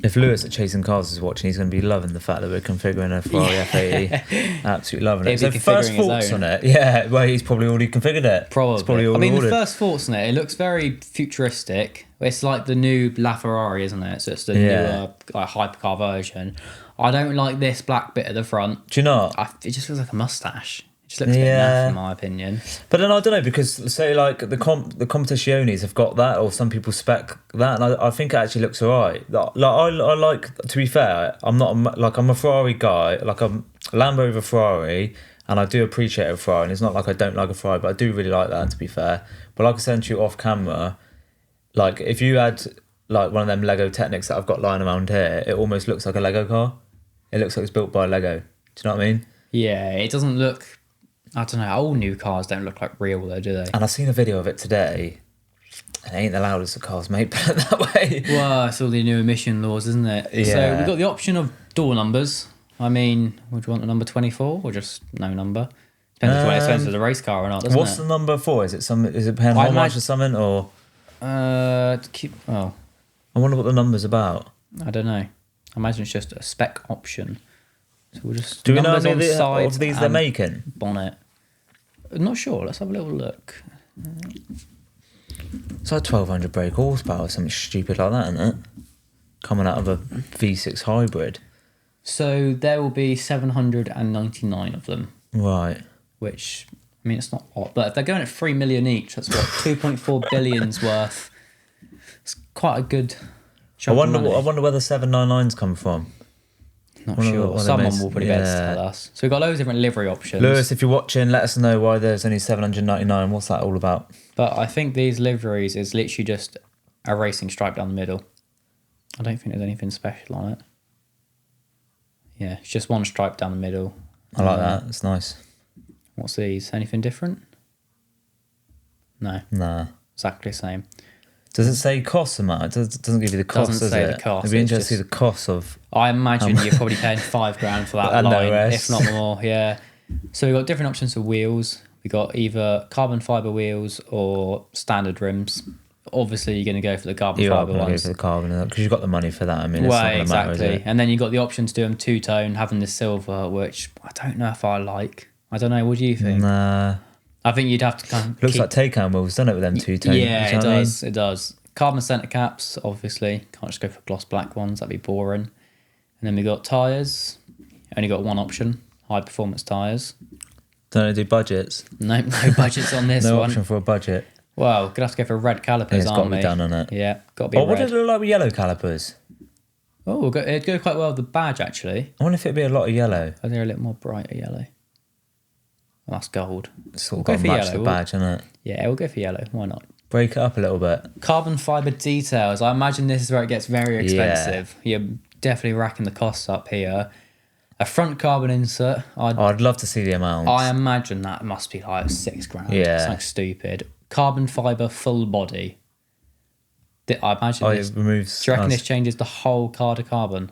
If Lewis at Chasing Cars is watching, he's going to be loving the fact that we're configuring a Ferrari F80. Absolutely loving it. So first thoughts on it? Yeah, well, he's probably already configured it. Probably. The first thoughts on it, it looks very futuristic. It's like the new LaFerrari, isn't it? So it's the newer hypercar version. I don't like this black bit at the front. Do you not? It just feels like a mustache. It just looks a bit naff, in my opinion. But then I don't know, because say like the competitiones have got that, or some people spec that, and I think it actually looks alright. Like I like, to be fair, I'm a Ferrari guy. Like I'm Lambo over Ferrari, and I do appreciate a Ferrari. And it's not like I don't like a Ferrari, but I do really like that, to be fair. But like I said to you off camera, like if you had like one of them Lego Technics that I've got lying around here, it almost looks like a Lego car. It looks like it's built by Lego. Do you know what I mean? Yeah, it doesn't look... I don't know, all new cars don't look like real though, do they? And I've seen a video of it today. It ain't the loudest of cars, mate, put it that way. Well, it's all the new emission laws, isn't it? Yeah. So we've got the option of door numbers. I mean, would you want the number 24 or just no number? Depends if it's expensive as a race car or not, doesn't What's the number for? Is it paying how much or something, or? I wonder what the number's about. I don't know. I imagine it's just a spec option. So we'll just... Do we know how many of these they're making? Bonnet. I'm not sure. Let's have a little look. It's like 1,200 brake horsepower or something stupid like that, isn't it? Coming out of a V6 hybrid. So there will be 799 of them. Right. Which, I mean, it's not a lot. But if they're going at 3 million each, that's what, 2.4 billion's worth. It's quite a good chunk of money. I wonder where the 799s come from. Not sure. Someone will probably be able to tell us. So we've got loads of different livery options. Lewis, if you're watching, let us know why there's only 799. What's that all about? But I think these liveries is literally just a racing stripe down the middle. I don't think there's anything special on it. Yeah, it's just one stripe down the middle. I like that. It's nice. What's these? Anything different? No. Nah. Exactly the same. Does it say cost amount? It doesn't give you the cost, Doesn't does say it? the cost, It'd be it's interesting to see the cost of... I imagine you're probably paying $5,000 for that And no line, rest. if not more. Yeah. So we've got different options for wheels. We got either carbon fiber wheels or standard rims. Obviously, you're going to go for the carbon You are fiber going to go ones. for the carbon, because you've got the money for that. I mean, it's Well, not going to matter, is exactly. it? And then you've got the option to do them two-tone, having the silver, which I don't know if I like. I don't know. What do you think? Nah. I think you'd have to kind of Looks keep... like take-home wheels, doesn't it, with them two-tone? Yeah, you know it what I mean? does. It does. Carbon centre caps, obviously. Can't just go for gloss black ones. That'd be boring. And then we got tyres. Only got one option. High-performance tyres. Don't they do budgets? No budgets on this No one. option for a budget. Well, gonna have to go for red calipers, It's got aren't to we? be done on it. Yeah, got to be Oh, what red. did it look like with yellow calipers? Oh, it'd go quite well with the badge, actually. I wonder if it'd be a lot of yellow. Are they a little more brighter yellow? Oh, that's gold. It's sort of We'll got go to for match yellow. the badge, isn't it? Yeah, we'll go for yellow. Why not? Break it up a little bit. Carbon fibre details. I imagine this is where it gets very expensive. You're definitely racking the costs up here. A front carbon insert. I'd love to see the amounts. I imagine that must be like $6,000. Yeah. Something stupid. Carbon fibre full body. I imagine this. It removes... Do you reckon this changes the whole card of carbon?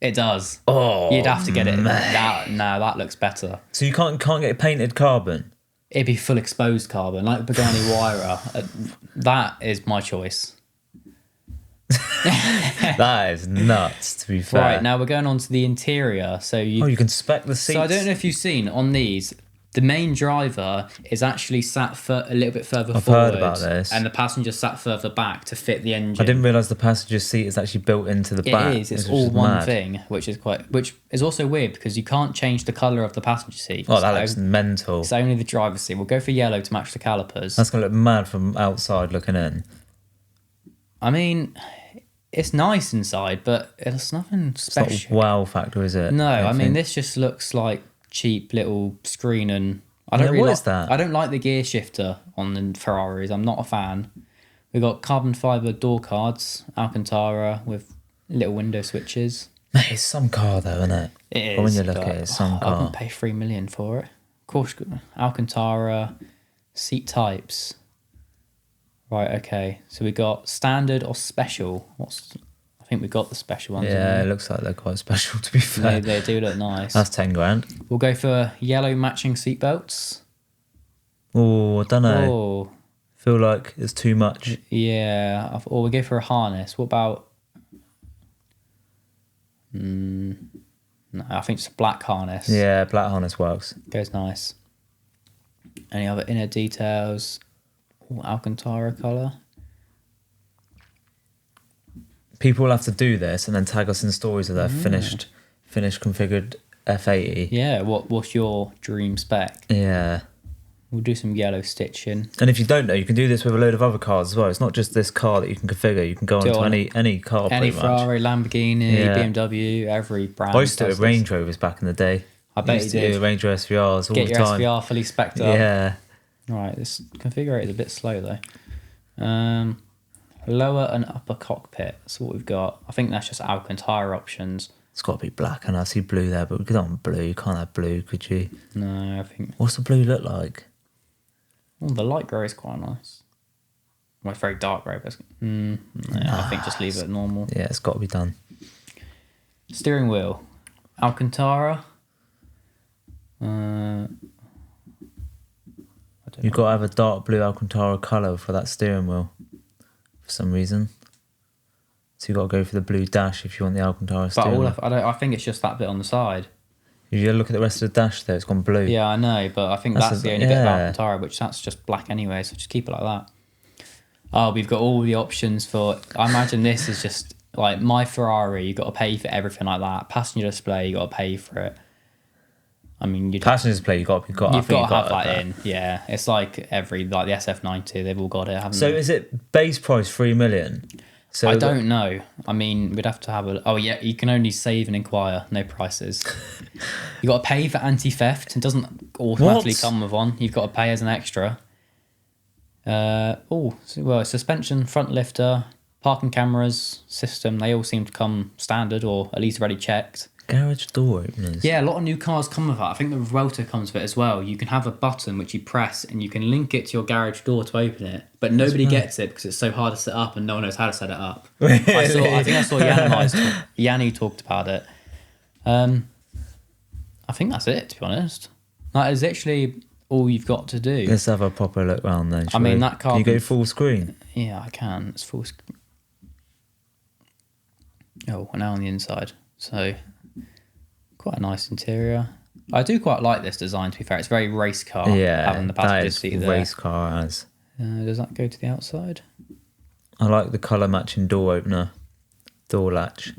It does. Oh, You'd have to get it. mate. That looks better. So you can't get painted carbon? It'd be full exposed carbon, like Pagani Huayra. That is my choice. That is nuts, to be fair. Right, now we're going on to the interior. So you can spec the seats. So I don't know if you've seen on these, the main driver is actually sat a little bit further I've forward. heard about this. And the passenger sat further back to fit the engine. I didn't realise the passenger seat is actually built into the back. It is. It's which all is one mad. thing, which is also weird because you can't change the colour of the passenger seat. Oh, that So looks mental. it's only the driver's seat. We'll go for yellow to match the calipers. That's going to look mad from outside looking in. I mean, it's nice inside, but it's nothing It's not special. a wow factor, is it? No, I don't mean, think. this just looks like cheap little screen and... I Yeah, don't really what like, is that? I don't like the gear shifter on the Ferraris. I'm not a fan. We've got carbon fibre door cards, Alcantara with little window switches. Mate, it's some car though, isn't it? It is. But when you look but at it, it's some I car. wouldn't pay $3 million for it. Of course, Alcantara, seat types. Right, okay. So we got standard or special. I think we got the special ones. Yeah, it looks like they're quite special, to be fair. They do look nice. That's 10 grand. We'll go for yellow matching seatbelts. Oh, I don't know. Oh, Feel like it's too much. yeah. Or we'll go for a harness. What about... no, I think it's a black harness. Yeah, black harness works. Goes nice. Any other inner details? Ooh, Alcantara colour. People will have to do this and then tag us in stories of their finished configured F80. Yeah, what's your dream spec? Yeah. We'll do some yellow stitching. And if you don't know, you can do this with a load of other cars as well. It's not just this car that you can configure. You can go Do it onto on any car Any pretty much. Ferrari, Lamborghini, Yeah. BMW, every brand. I used to do it does with this. Range Rovers back in the day. I bet used you to did. do Range Rover SVRs all Get the your time. SVR fully spec'd up. Yeah. Right, this configurator is a bit slow though. Lower and upper cockpit. That's what we've got. I think that's just Alcantara options. It's got to be black, and I see blue there, but we could on blue. You can't have blue, could you? No, I think... What's the blue look like? Oh, the light grey is quite nice. Well, it's very dark grey, but I think just leave it normal. Yeah, it's got to be done. Steering wheel. Alcantara. I don't You've got to have a dark blue Alcantara colour for that steering wheel, for some reason. So you've got to go for the blue dash if you want the Alcantara But steering wheel. I think it's just that bit on the side. If you look at the rest of the dash there, it's gone blue. Yeah, I know, but I think That's that's a- the only bit of yeah. Alcantara, which that's just black anyway, so just keep it like that. Oh, we've got all the options for... I imagine this is just... Like, my Ferrari, you've got to pay for everything like that. Passenger display, you've got to pay for it. I mean, Passenger display, you've got to you've got to have that in. Yeah, it's like like the SF90, they've all got it, haven't So they? is it base price 3 million? So I don't know. I mean, we'd have to have a... Oh, yeah, you can only save and inquire, no prices. You got to pay for anti-theft. It doesn't automatically What? come with one. You've got to pay as an extra. Suspension, front lifter, parking cameras, system, they all seem to come standard or at least already checked. Garage door openers. Yeah, a lot of new cars come with that. I think the Vuelta comes with it as well. You can have a button which you press and you can link it to your garage door to open it, but nobody gets it because it's so hard to set up and no one knows how to set it up. Really? I think I saw Yanni talked about it. I think that's it, to be honest. That is literally all you've got to do. Let's have a proper look round then. I mean, that car... Can you go full screen? Yeah, I can. It's full screen. Oh, we're now on the inside. So, quite a nice interior. I do quite like this design, to be fair. It's very race car. Yeah, having the passenger seat there. Race car as. Does that go to the outside? I like the colour matching door opener. Door latch.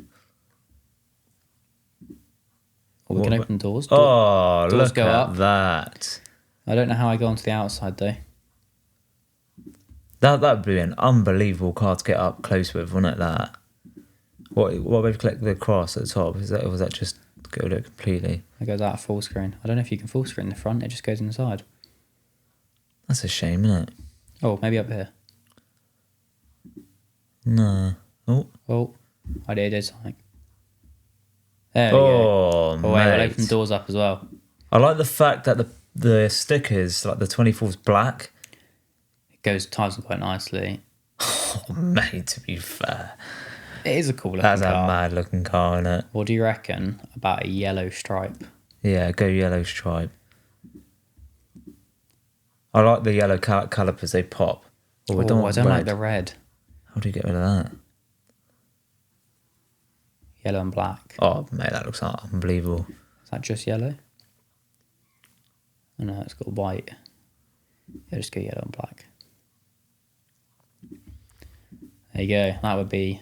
Or we can open doors. Doors look go at up. that. I don't know how I go onto the outside, though. That would be an unbelievable car to get up close with, wouldn't it, that? What we've clicked the cross at the top, was that just go to it completely? It goes out of full screen. I don't know if you can full screen the front, it just goes inside. That's a shame, isn't it? Oh, maybe up here. No. Oh, I did something. There we go. Oh, wait, we'll open the doors up as well. I like the fact that the stickers, like the 24's black. It ties them quite nicely. Oh, mate, to be fair. It is a cool looking car. That's car. a mad looking car, isn't it? What do you reckon about a yellow stripe? Yeah, go yellow stripe. I like the yellow calipers, they pop. I don't like the red. How do you get rid of that? Yellow and black. Oh, mate, that looks unbelievable. Is that just yellow? Oh no, it's got white. Yeah, just go yellow and black. There you go. That would be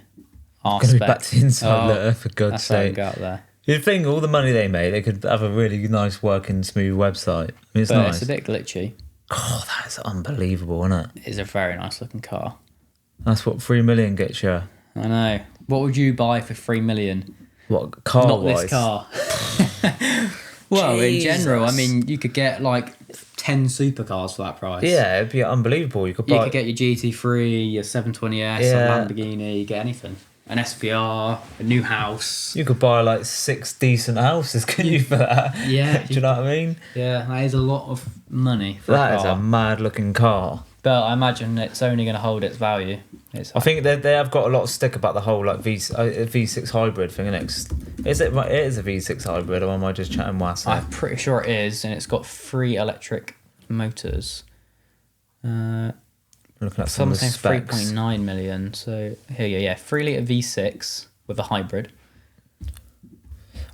our Gonna spec. be back to the inside look, for God's sake. That's how there. You'd think all the money they made, they could have a really nice working, smooth website. I mean, it's nice. It's a bit glitchy. Oh, that is unbelievable, isn't it? It is a very nice looking car. That's what 3 million gets you. I know. What would you buy for 3 million? What, car Not wise? this car. Well, Jesus. in general, I mean, you could get like 10 supercars for that price. Yeah, it'd be unbelievable. You could You could get your GT3, your 720S, Yeah. a Lamborghini, you get anything. An SVR, a new house. You could buy like 6 decent houses, couldn't you, for that? Yeah. Do you know what I mean? Yeah, that is a lot of money for That a is car. a mad looking car. But I imagine it's only going to hold its value. I think they have got a lot of stick about the whole like V6 hybrid thing, innit? It is a V6 hybrid, or am I just chatting wass? I'm pretty sure it is, and it's got 3 electric motors. Looking at some of the Something specs. 3.9 million. So here you go, yeah, 3 litre V6 with a hybrid.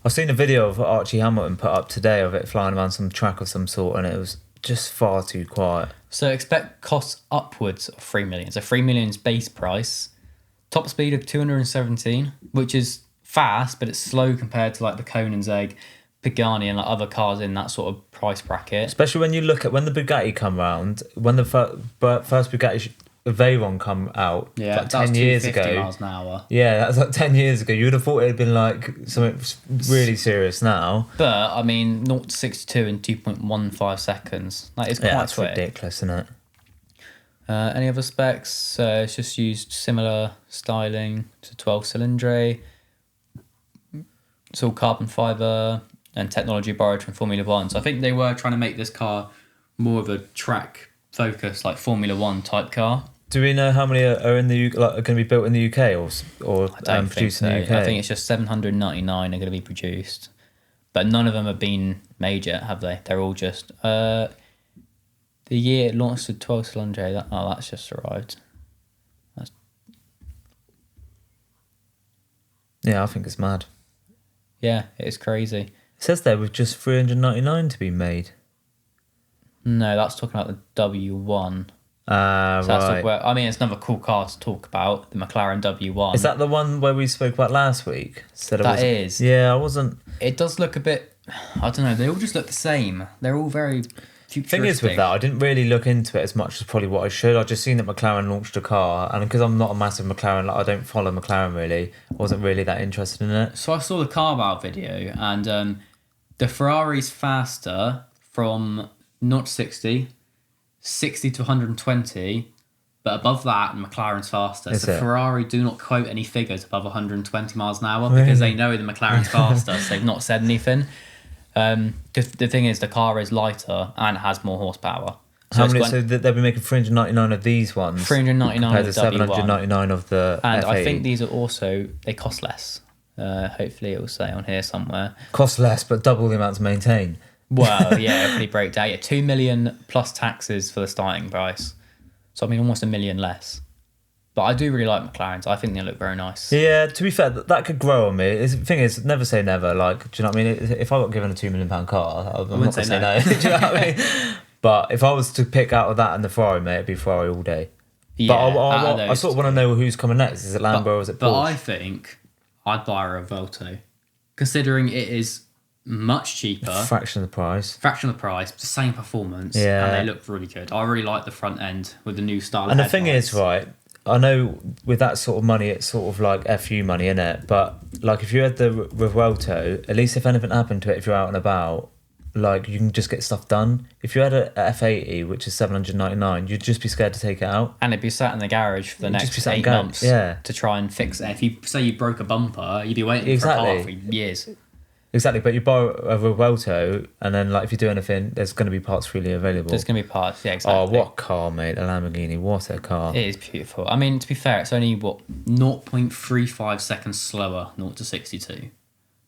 I've seen a video of Archie Hamilton put up today of it flying around some track of some sort, and it was just far too quiet. So expect costs upwards of 3 million. So 3 million's base price. Top speed of 217, which is fast, but it's slow compared to like the Koenigsegg, Pagani, and like other cars in that sort of price bracket. Especially when you look at when the Bugatti come round, when the first Bugatti Veyron come out, Yeah, like 10 years ago. miles an hour. Yeah, that's like 10 years ago. You would have thought it had been like something really serious now. But I mean, 0 to 62 in 2.15 seconds. That is quite That's quick. ridiculous, isn't it? Any other specs? It's just used similar styling to 12 cylindre. It's all carbon fibre and technology borrowed from Formula One. So I think they were trying to make this car more of a track focus, like Formula One type car. Do we know how many are in the are going to be built in the UK or I don't think produced so. in the UK? I think it's just 799 are going to be produced, but none of them have been made yet, have they? They're all just the year it launched with 12 cylinder. That's just arrived. Yeah, I think it's mad. Yeah, it is crazy. It says there with just 399 to be made. No, that's talking about the W1. So Right. that's I mean, it's another cool car to talk about, the McLaren W1. Is that the one where we spoke about last week? That is. Yeah, I wasn't. It does look a bit, I don't know, they all just look the same. They're all very futuristic. Thing is with that, I didn't really look into it as much as probably what I should. I just seen that McLaren launched a car, and because I'm not a massive McLaren, like I don't follow McLaren really, I wasn't really that interested in it. So I saw the carve-out video, and the Ferrari's faster from 0 to 60, 60 to 120, But above that, McLaren's faster. Is So it? Ferrari do not quote any figures above 120 miles an hour because they know the McLaren's faster, so they've not said anything. The thing is, the car is lighter and it has more horsepower. So they'll be making 399 of these ones. 399 compared of to the W1. 799 of the And F80. I think these are also, they cost less. Hopefully it will say on here somewhere. Cost less, but double the amount to maintain. Well, yeah, it'll probably break down. Yeah, 2 million plus taxes for the starting price. So, I mean, almost $1 million less. But I do really like McLarens. I think they look very nice. Yeah, to be fair, that could grow on me. The thing is, never say never. Like, do you know what I mean? If I got given a £2 million car, I'm not going to say no. Do you know what I mean? But if I was to pick out of that and the Ferrari, mate, it'd be Ferrari all day. Yeah, but I sort of want to know who's coming next. Is it Lambo or is it Porsche? But I think I'd buy a Revuelto, considering it is much cheaper. Fraction of the price. Fraction of the price, the same performance, Yeah. and they look really good. I really like the front end with the new style. And the thing is, right, I know with that sort of money, it's sort of like FU money, innit? But like if you had the Revuelto, at least if anything happened to it, if you're out and about, like you can just get stuff done. If you had a F80, which is 799, you'd just be scared to take it out. And it'd be sat in the garage for the next 8 months yeah. to try and fix it. If you say you broke a bumper, you'd be waiting for a car for years. Exactly, but you buy a Revuelto, and then like if you do anything, there's going to be parts freely available. There's going to be parts, yeah, exactly. Oh, what a car, mate! A Lamborghini, what a car! It is beautiful. I mean, to be fair, it's only 0.35 seconds slower, 0 to 62.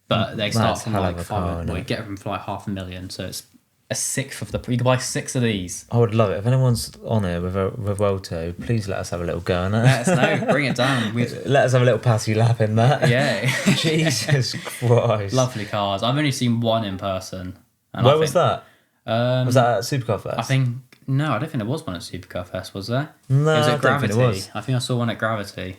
But they start from like you get them for like $500,000, so it's a sixth of the. You can buy 6 of these. I would love it. If anyone's on here with a Revuelto, please let us have a little go on it. Let us know. Bring it down. Let us have a little passy lap in that. Yeah. Jesus Christ. Lovely cars. I've only seen one in person. Where was that? Was that at Supercar Fest? I think no. I don't think there was one at Supercar Fest. Was there? No, it was at I don't Gravity. think it was. I think I saw one at Gravity.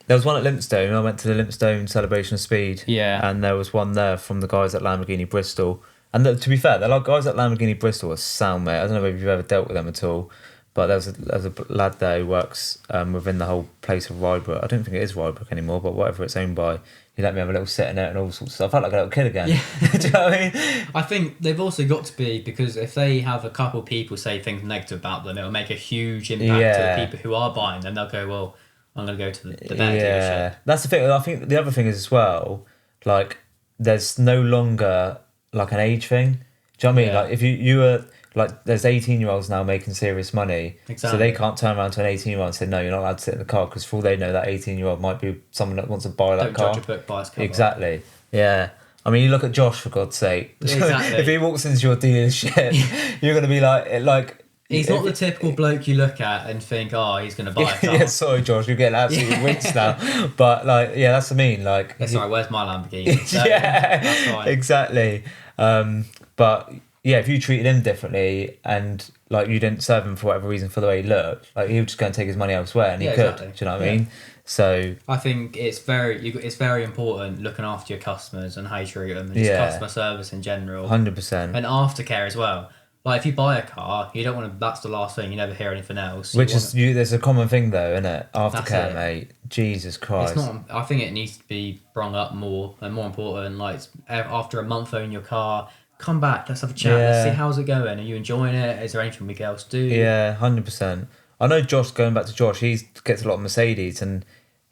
There was one at Limpstone. I went to the Limpstone Celebration of Speed. Yeah. And there was one there from the guys at Lamborghini Bristol. And to be fair, the guys at Lamborghini Bristol are sound, mate. I don't know if you've ever dealt with them at all, but there's a lad there who works within the whole place of Rydebrook. I don't think it is Rydebrook anymore, but whatever it's owned by, he let me have a little sit in it and all sorts of stuff. I felt like a little kid again. Yeah. Do you know what I mean? I think they've also got to be, because if they have a couple of people say things negative about them, it'll make a huge impact to the people who are buying them. They'll go, well, I'm going to go to the better dealership. That's the thing. I think the other thing is as well, like, there's no longer like an age thing. Do you know what I mean? Like, if you were, like, there's 18-year-olds now making serious money. Exactly. So they can't turn around to an 18-year-old and say, no, you're not allowed to sit in the car, because for all they know, that 18-year-old might be someone that wants to buy that car. Don't judge a book by its cover. Exactly. Yeah. I mean, you look at Josh, for God's sake. Exactly. If he walks into your dealership, you're going to be like... He's not the typical bloke you look at and think, oh, he's going to buy a car. Yeah, sorry, Josh, you're getting absolutely rinsed now. But, like, yeah, that's what I mean. Like, sorry, where's my Lamborghini? So, yeah, that's fine. Exactly. But, yeah, if you treated him differently and, like, you didn't serve him for whatever reason for the way he looked, like, he was just going to take his money elsewhere, and he could. Exactly. Do you know what I mean? So I think it's very important looking after your customers and how you treat them, and just customer service in general. 100%. And aftercare as well. Like, if you buy a car, you don't want to. That's the last thing. You never hear anything else. There's a common thing though, isn't it? Aftercare, mate. Jesus Christ. It's not. I think it needs to be brung up more and more important. Like, after a month owning your car, come back. Let's have a chat. Let's see how's it going. Are you enjoying it? Is there anything we else do? Yeah, 100%. I know Josh. Going back to Josh, he gets a lot of Mercedes and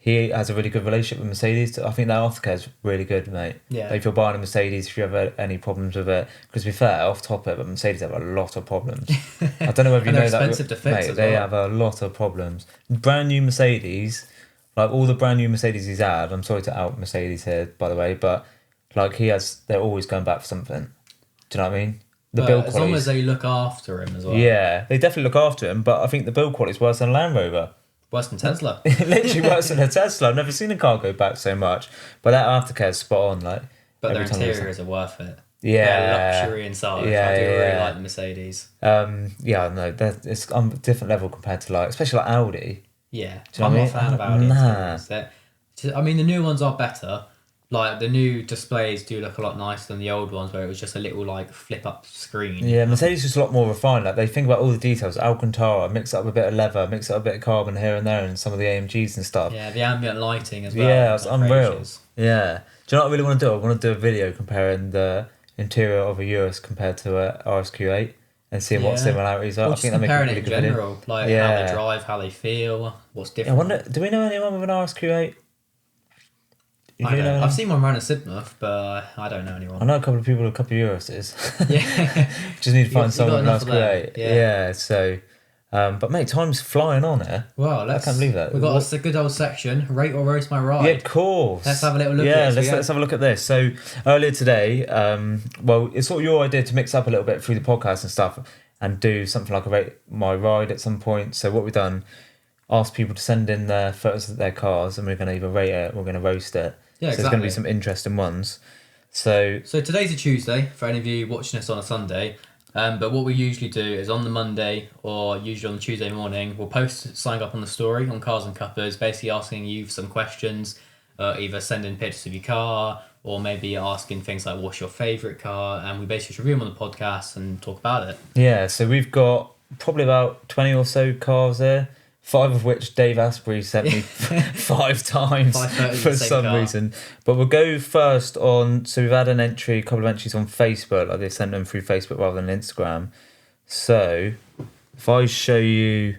he has a really good relationship with Mercedes. I think that aftercare is really good, mate. Yeah. Like, if you're buying a Mercedes, if you have any problems with it, because to be fair, off topic, but Mercedes have a lot of problems. I don't know whether you know that. They're expensive to fix, mate, they have a lot of problems. Brand new Mercedes, like all the brand new Mercedes he's had. I'm sorry to out Mercedes here, by the way, but like they're always going back for something. Do you know what I mean? The build quality. As long as they look after him as well. Yeah, they definitely look after him, but I think the build quality is worse than a Land Rover. Worse than Tesla. Literally worse than a Tesla. I've never seen a car go back so much. But that aftercare is spot on. Like, but their interiors are worth it. Yeah. Their luxury inside. Yeah, I do really like the Mercedes. Yeah, no, it's on a different level compared to, like, especially like Audi. Yeah. I'm not a fan of Audi. Nah. I mean, the new ones are better. Like, the new displays do look a lot nicer than the old ones, where it was just a little, like, flip-up screen. Yeah, Mercedes is just a lot more refined. Like, they think about all the details. Alcantara, mix up a bit of leather, mix up a bit of carbon here and there, and some of the AMGs and stuff. Yeah, the ambient lighting as well. Yeah, it's unreal. Yeah. Do you know what I really want to do? I want to do a video comparing the interior of a Urus compared to a RSQ8. and seeing what similarities are. Or I just think that make a comparing really it good in video. general, like how they drive, how they feel, what's I different. wonder, do we know anyone with an RSQ8? I don't know. I've seen one run at Sidmouth, but I don't know anyone. I know a couple of people with a couple of Euros. Yeah. Just need to find someone with an enough RSQ8. Yeah, so... but mate, time's flying on here. Well, I can't believe that. We've got a good old section, rate or roast my ride. Yeah, of course. Let's have a little look at this. Let's have a look at this. So earlier today, well, it's sort of your idea to mix up a little bit through the podcast and stuff and do something like a rate my ride at some point. So what we've done, asked people to send in their photos of their cars and we're going to either rate it or we're going to roast it. Yeah, so there's going to be some interesting ones. So today's a Tuesday for any of you watching us on a Sunday. But what we usually do is on the Monday or usually on the Tuesday morning, we'll post something up on the story on Cars and Cuppas, basically asking you some questions, either sending pictures of your car or maybe asking things like what's your favourite car, and we basically review them on the podcast and talk about it. Yeah, so we've got probably about 20 or so cars here, 5 of which Dave Asprey sent me 5 times for some reason. But we'll go first on, so we've had a couple of entries on Facebook, like they sent them through Facebook rather than Instagram. So if I show you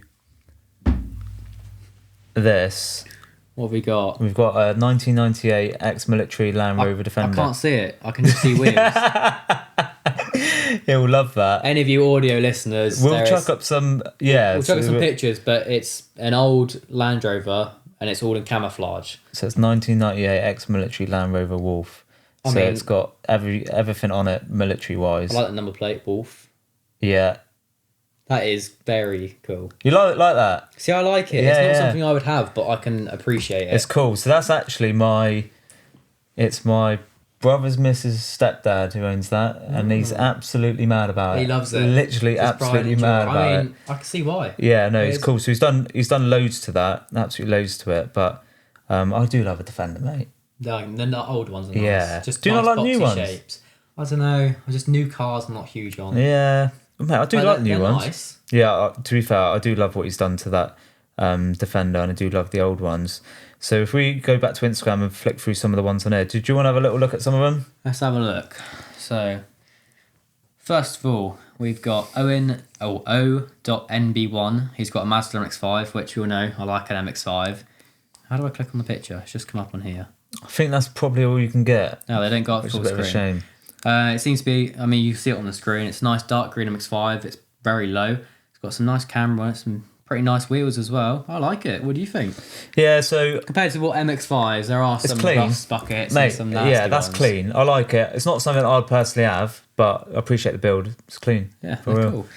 this. What have we got? We've got a 1998 ex-military Land Rover Defender. I can't see it. I can just see wheels. He'll love that. Any of you audio listeners, we'll chuck up some. Yeah, we'll chuck up some pictures, but it's an old Land Rover and it's all in camouflage. So it's 1998 ex-military Land Rover Wolf. So it's got everything on it military wise. I like the number plate, Wolf. Yeah, that is very cool. You like that? See, I like it. It's not something I would have, but I can appreciate it. It's cool. So that's actually my brother's missus' stepdad who owns that, and he's absolutely mad about it. He loves it. Literally, absolutely mad about it. I can see why. Yeah, no, it's cool. So he's done loads to that, absolutely loads to it. But I do love a Defender, mate. No, they're not old ones. Are nice. Yeah. Just do you nice not like new ones? Shapes. I don't know. Just new cars. I'm not huge on. Yeah, mate, I do like new ones. Nice. Yeah, to be fair, I do love what he's done to that Defender, and I do love the old ones. So if we go back to Instagram and flick through some of the ones on there, did you want to have a little look at some of them? Let's have a look. So, first of all, we've got O.NB1. He's got a Mazda MX-5, which you'll know I like an MX-5. How do I click on the picture? It's just come up on here. I think that's probably all you can get. No, they don't go up full screen. Which is a bit of a shame. It seems to be, I mean, you see it on the screen. It's a nice dark green MX-5. It's very low. It's got some nice camera on it, some pretty nice wheels as well. I like it. What do you think? Yeah, so compared to what MX-5s, there are some rust buckets, mate, and some nasty that's ones. clean. I like it. It's not something I'd personally have, but I appreciate the build. It's clean. Yeah, for real. Cool.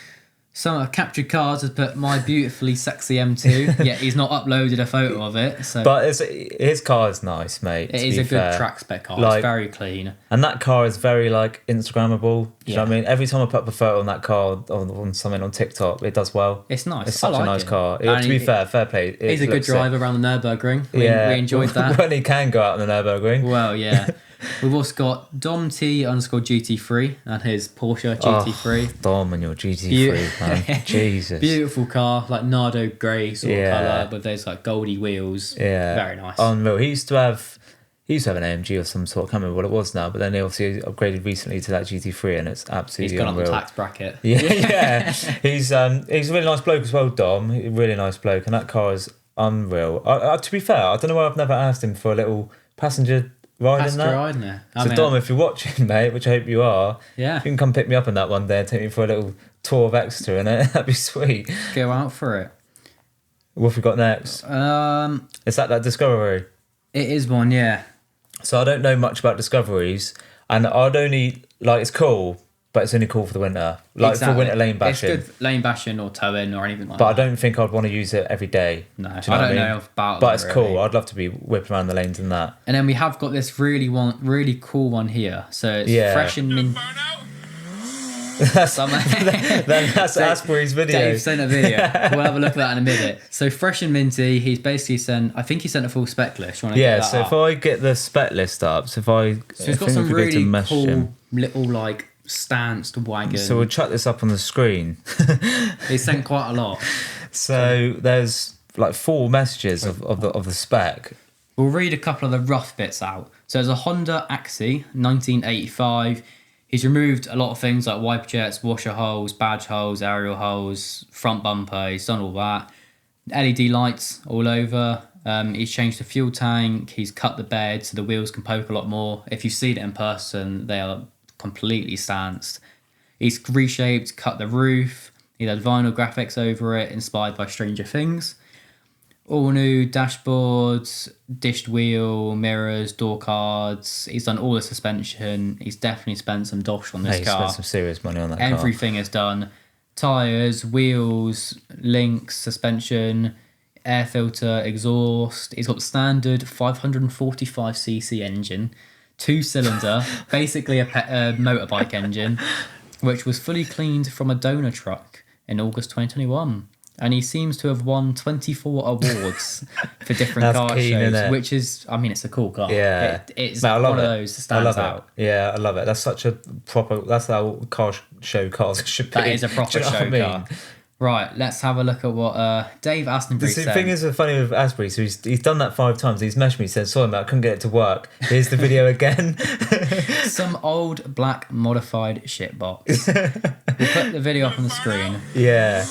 Some Captured Cars has put my beautifully sexy M2. Yeah, he's not uploaded a photo of it. So, but his car is nice, mate. It is a good track spec car. It's very clean, and that car is very Instagrammable. Do you know what I mean? Every time I put up a photo on that car on something on TikTok, it does well. It's nice. It's such a nice car. To be fair play. He's a good driver around the Nürburgring. We enjoyed that when he can go out on the Nürburgring. Well, yeah. We've also got Dom T_GT3 and his Porsche GT3. Oh, Dom and your GT3, man. Jesus. Beautiful car, like Nardo grey sort of colour with those like goldy wheels. Yeah. Very nice. Unreal. He used to have an AMG of some sort. I can't remember what it was now, but then they obviously upgraded recently to that GT3 and it's absolutely unreal. He's gone up the tax bracket. Yeah. He's a really nice bloke as well, Dom. Really nice bloke. And that car is unreal. To be fair, I don't know why I've never asked him for a little passenger ride in that. So Dom, if you're watching, mate, which I hope you are, if you can come pick me up on that one day and take me for a little tour of Exeter in it, that'd be sweet. Go out for it. What have we got next? Is that Discovery? It is one, yeah. So I don't know much about Discoveries, and I'd only it's cool, but it's only cool for the winter, for winter lane bashing. It's good lane bashing or towing or anything like that. But I don't think I'd want to use it every day. No, I don't know about. But it's cool. I'd love to be whipping around the lanes in that. And then we have got this really cool one here. So it's fresh and mint. That's Asprey's video. Dave sent a video. We'll have a look at that in a minute. So fresh and minty. He's basically I think he sent a full spec list. So if I get the spec list up, he's got some really cool little stanced wagon. So we'll chuck this up on the screen. He sent quite a lot. So there's 4 messages of the spec. We'll read a couple of the rough bits out. So there's a Honda Axie 1985. He's removed a lot of things like wiper jets, washer holes, badge holes, aerial holes, front bumper. He's done all that. LED lights all over. He's changed the fuel tank. He's cut the bed so the wheels can poke a lot more. If you see it in person, they are completely stanced. He's reshaped, cut the roof. He had vinyl graphics over it, inspired by Stranger Things. All new dashboards, dished wheel, mirrors, door cards. He's done all the suspension. He's definitely spent some dosh on this car. He spent some serious money on that car. Everything is done. Tyres, wheels, links, suspension, air filter, exhaust. He's got the standard 545cc engine, 2-cylinder, basically a motorbike engine, which was fully cleaned from a donor truck in August 2021. And he seems to have won 24 awards for different car shows, which is, I mean, it's a cool car. Yeah. It's one of those that stands out. Yeah, I love it. That's such a proper, that's how show cars should be. That is a proper show car. Right, let's have a look at what Dave Astonbury said. The thing is funny with Asbury, so he's done that 5 times. He's messaged me, said, sorry, mate, I couldn't get it to work. Here's the video again. Some old black modified shitbox. We'll put the video up on the screen. Yeah.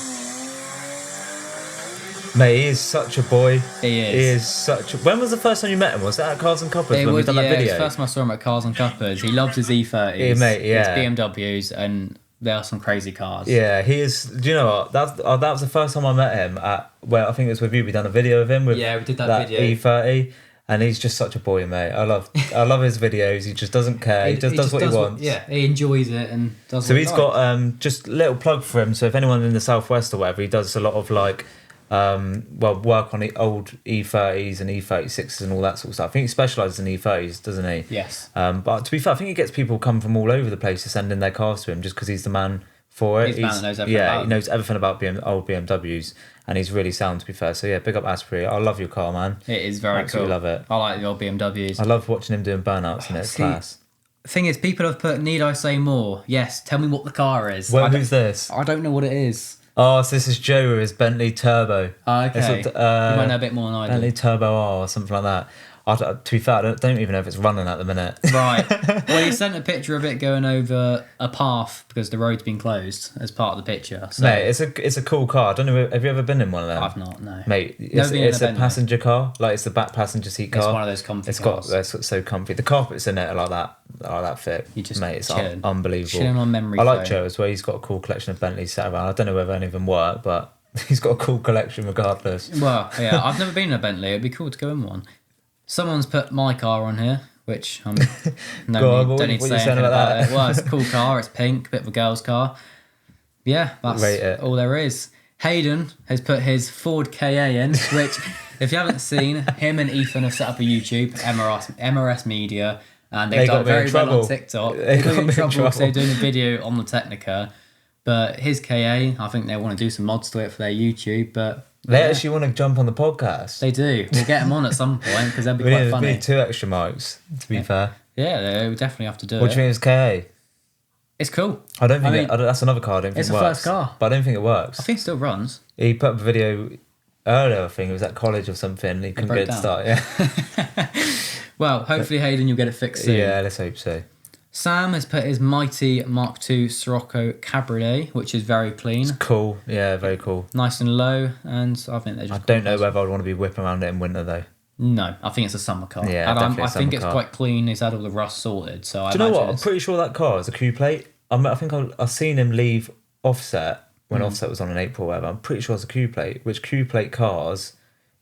Mate, he is such a boy. He is. He is such a... When was the first time you met him? Was that at Cars Cuppas when we done that video? It was the first time I saw him at Cars Cuppas. He loves his E30s. Yeah, mate, yeah. His BMWs, and they are some crazy cars. Yeah, he is... Do you know what? That was the first time I met him at... Well, I think it was with you. We done a video of him with we did that video. E30. And he's just such a boy, mate. I love his videos. He just doesn't care. He just does what he wants. He enjoys it and does. So he's got just a little plug for him. So if anyone in the southwest or whatever, he does a lot of like, work on the old E30s and E36s and all that sort of stuff. I think he specialises in E30s, doesn't he? Yes. But to be fair, I think he gets people come from all over the place to send in their cars to him just because he's the man for it. He's the man that knows everything about he knows everything about old BMWs. And he's really sound, to be fair. So yeah, big up Asprey. I love your car, man. It is very Absolutely cool. love it. I like the old BMWs. I love watching him doing burnouts in it. It's class. The thing is, people have put, need I say more? Yes, tell me what the car is. Well, who's this? I don't know what it is. Oh, so this is Joe with his Bentley Turbo. Okay. You might know a bit more than I do. Bentley Turbo R or something like that. To be fair, I don't even know if it's running at the minute. Right. Well, he sent a picture of it going over a path because the road's been closed as part of the picture. So. Mate, it's a cool car. I don't know. Have you ever been in one of them? I've not. No. Mate, it's a passenger car. Like it's the back passenger seat car. It's one of those comfy cars. It's so comfy. The carpets in it are like that fit. You just mate, it's chilling. unbelievable. Chilling on memory. I like Joe as well. He's got a cool collection of Bentleys sat around. I don't know whether any of them work, but he's got a cool collection regardless. Well, yeah, I've never been in a Bentley. It'd be cool to go in one. Someone's put my car on here, which don't need to say anything about it. Well, it's a cool car. It's pink, bit of a girl's car. Yeah, that's all there is. Hayden has put his Ford KA in, which, if you haven't seen, him and Ethan have set up a YouTube, MRS Media, and they've done very well on TikTok. They got in trouble because they're doing a video on the Technica. But his KA, I think they want to do some mods to it for their YouTube, but... They actually want to jump on the podcast. They do. We'll get them on at some point because they'll be quite funny. We need 2 extra mics, to be fair. Yeah, we definitely have to do it. What do you think is KA? It's cool. I don't think that's another car I don't think it's works. It's the first car. But I don't think it works. I think it still runs. He put up a video earlier, I think it was at college or something, and he couldn't get it to start. Yeah. Well, hopefully, Hayden, you'll get it fixed soon. Yeah, let's hope so. Sam has put his mighty Mark II Sirocco Cabriolet, which is very clean. It's cool. Yeah, very cool. Nice and low, and I think they're just... I don't know whether I'd want to be whipping around it in winter, though. No, I think it's a summer car. Yeah, and definitely I think it's quite clean. He's had all the rust sorted, so Do you know what? I'm pretty sure that car is a coupe plate. I think I've seen him leave Offset when Offset was on in April or whatever. I'm pretty sure it's a coupe plate, which coupe plate cars,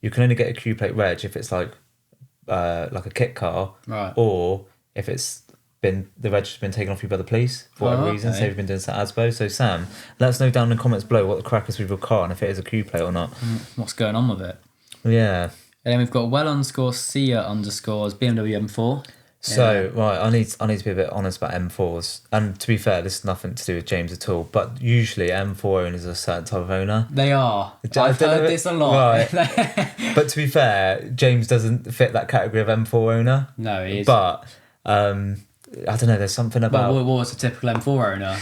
you can only get a coupe plate reg if it's like a kit car, right? Or if it's the reg has been taken off you by the police for whatever reason. So you've been doing some ASBO. So Sam, let us know down in the comments below what the crack is with your car and if it is a coupe plate or not. What's going on with it? Yeah. And then we've got _Sia_ BMW M4. So right, I need to be a bit honest about M4s. And to be fair, this is nothing to do with James at all. But usually M4 owners are a certain type of owner. They are. I've heard this a lot. Right. But to be fair, James doesn't fit that category of M4 owner. No, he is. But I don't know. There's something about. What was a typical M4 owner?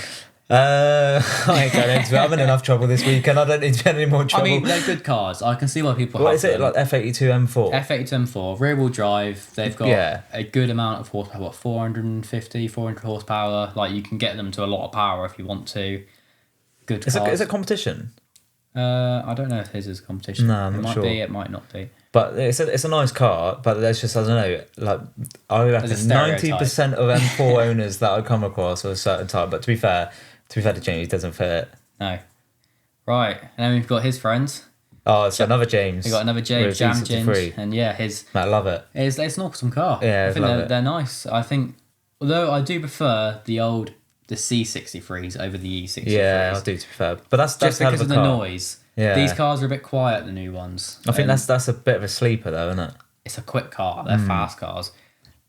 I ain't going into it. I'm in enough trouble this weekend. I don't need to get any more trouble. I mean, they're good cars. I can see why people What have is it, them. like F82 M4? F82 M4, rear wheel drive. They've got a good amount of horsepower, what, 400 horsepower. Like, you can get them to a lot of power if you want to. Good cars. Is it competition? I don't know if his is a competition. No, I'm not sure. It might be, it might not be. But it's a nice car, but there's just, I don't know, like, I reckon 90% of M4 owners that I come across are a certain type, but to be fair to James, he doesn't fit. No. Right, and then we've got his friends. Oh, it's another James. We've got another James, Jam Ginge, and his... I love it. It's an awesome car. Yeah, I think they're nice. I think, although I do prefer the C63s over the E63s. Yeah, I do, to be fair. But that's just because of the car. Noise. Yeah. These cars are a bit quiet, the new ones. I think that's a bit of a sleeper, though, isn't it? It's a quick car. They're fast cars.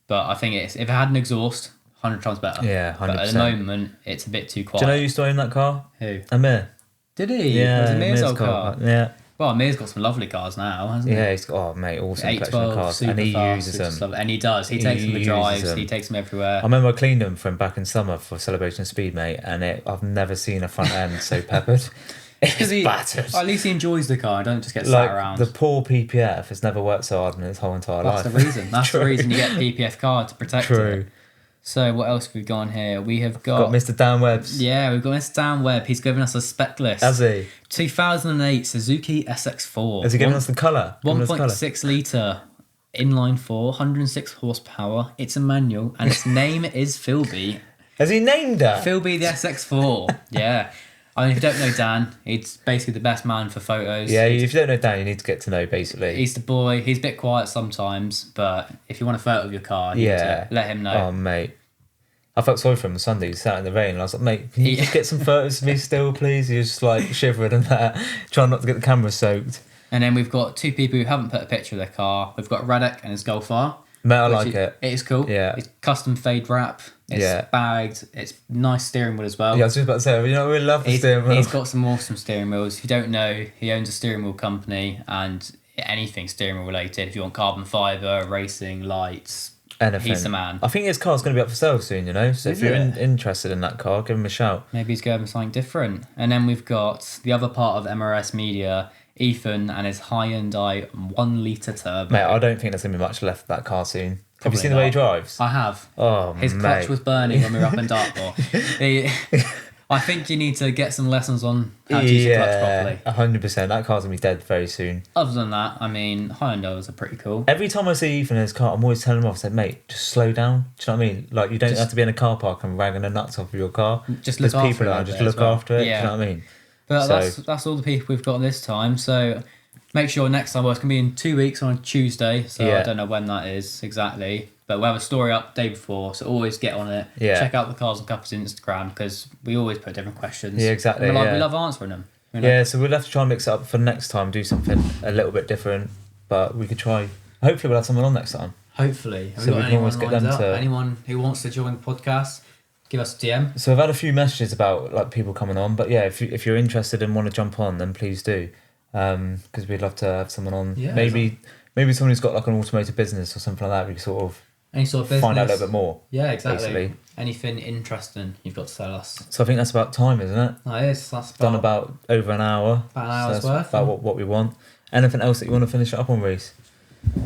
But I think if it had an exhaust, 100 times better. Yeah, 100%. But at the moment, it's a bit too quiet. Do you know who used to own that car? Who? Amir. Did he? Yeah, It was Amir's old car. car. Yeah. Well, Amir's got some lovely cars now, hasn't he? Yeah, he's got, awesome collection of cars. And he uses them. And he does. He takes them for drives. He takes them everywhere. I remember I cleaned them from back in summer for Celebration of Speed, mate, and I've never seen a front end so peppered. It's battered. At least he enjoys the car. Don't just get sat around. The poor PPF has never worked so hard in his whole entire life. That's the reason. That's the reason you get a PPF car, to protect it. So what else have we got on here? We have got Mr. Dan Webbs. Yeah, we've got Mr. Dan Webb. He's given us a spec list. Has he? 2008 Suzuki SX4. Has he given us the colour? 1.6 litre inline 4, 106 horsepower. It's a manual, and its name is Philby. Has he named her? Philby the SX4. Yeah. I mean, if you don't know Dan, he's basically the best man for photos. Yeah, if you don't know Dan, you need to get to know, basically. He's the boy. He's a bit quiet sometimes, but if you want a photo of your car, you need to let him know. Oh, mate. I felt sorry for him on Sunday. He sat in the rain, and I was like, mate, can you just get some photos of me still, please? He was just like shivering and that, trying not to get the camera soaked. And then we've got two people who haven't put a picture of their car. We've got Radek and his Golf R. Mate, I like it. It is cool. Yeah. It's custom fade wrap. It's bagged. It's nice steering wheel as well. Yeah, I was just about to say, we love the steering wheel. He's got some awesome steering wheels. If you don't know, he owns a steering wheel company, and anything steering wheel related, if you want carbon fibre, racing, lights, anything. He's the man. I think his car's going to be up for sale soon, So if you're interested in that car, give him a shout. Maybe he's going for something different. And then we've got the other part of MRS Media, Ethan and his Hyundai 1 litre turbo. Mate, I don't think there's going to be much left of that car soon. Have you seen the way he drives? I have. Oh, his clutch was burning when we were up in Dartmoor. I think you need to get some lessons on how to use the clutch properly. 100%. That car's going to be dead very soon. Other than that, I mean, Hyundais are pretty cool. Every time I see Ethan in his car, I'm always telling him off, I said, mate, just slow down. Do you know what I mean? Like, you don't have to be in a car park and ragging the nuts off of your car. Just look after it. Just look after it. Yeah. Do you know what I mean? But that's all the people we've got this time. So make sure next time, it's going to be in 2 weeks on a Tuesday. So I don't know when that is exactly. But we'll have a story up the day before, so always get on it. Yeah. Check out the Cars Cuppas Instagram, because we always put different questions. Yeah, exactly. We love answering them. Yeah, so we'll have to try and mix it up for next time, do something a little bit different. But we could try. Hopefully, we'll have someone on next time. Hopefully. So we can always get them to. Anyone who wants to join the podcast, give us a DM. So I've had a few messages about like people coming on, but yeah, if you're interested and want to jump on, then please do, because we'd love to have someone on. Yeah, maybe someone who's got like an automotive business or something like that. We can sort of. Any sort of business. Find out a little bit more. Yeah, exactly. Basically. Anything interesting you've got to tell us. So I think that's about time, isn't it? That is. That's done about over an hour. About an hour's worth. About what we want. Anything else that you want to finish it up on, Reece?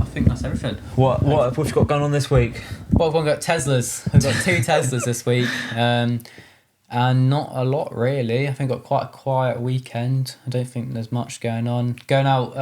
I think that's everything. What have we got going on this week? Well, we've got Teslas. We've got 2 Teslas this week. And not a lot, really. I think I've got quite a quiet weekend. I don't think there's much going on. Going out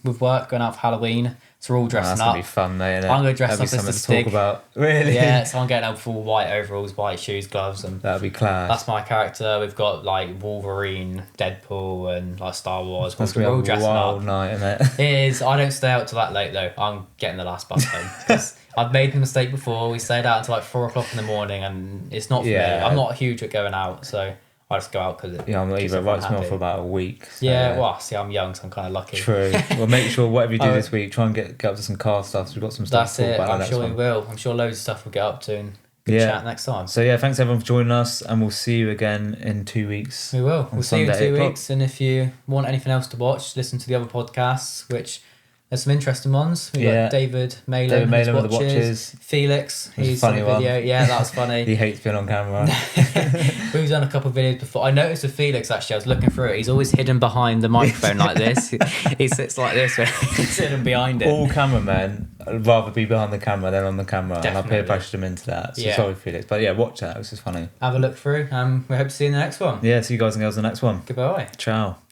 with work, going out for Halloween. So we're all dressing up. That's going to be fun, mate, isn't it? I'm going to dress up as the Stig. Talk about. Really? Yeah, so I'm getting out full white overalls, white shoes, gloves. And that'd be class. That's my character. We've got like Wolverine, Deadpool, and like Star Wars. That's going to be a wild night, isn't it? It is. I don't stay out till that late, though. I'm getting the last bus home. Because I've made the mistake before. We stayed out until like 4 o'clock in the morning, and it's not for me. I'm not huge at going out, so I just go out because I'm not either. It writes me off for about a week. So, well, see, I'm young, so I'm kind of lucky. True. Well, make sure whatever you do this week, try and get up to some car stuff. So we've got some stuff to talk about. I'm sure we will. I'm sure loads of stuff we'll get up to and chat next time. So yeah, thanks everyone for joining us, and we'll see you again in 2 weeks. We will. We'll see you in 2 weeks, and if you want anything else to watch, listen to the other podcasts, which. There's some interesting ones. We've got David Malin with the watches. Felix, he's on the video. Yeah, that was funny. He hates being on camera. Who's done a couple of videos before. I noticed with Felix, actually, I was looking through it. He's always hidden behind the microphone like this. He sits like this, he's hidden behind it. All cameramen would rather be behind the camera than on the camera. Definitely. And I peer pressured him into that. So sorry, Felix. But yeah, watch that. It was just funny. Have a look through. We hope to see you in the next one. Yeah, see you guys and girls in the next one. Goodbye. Ciao.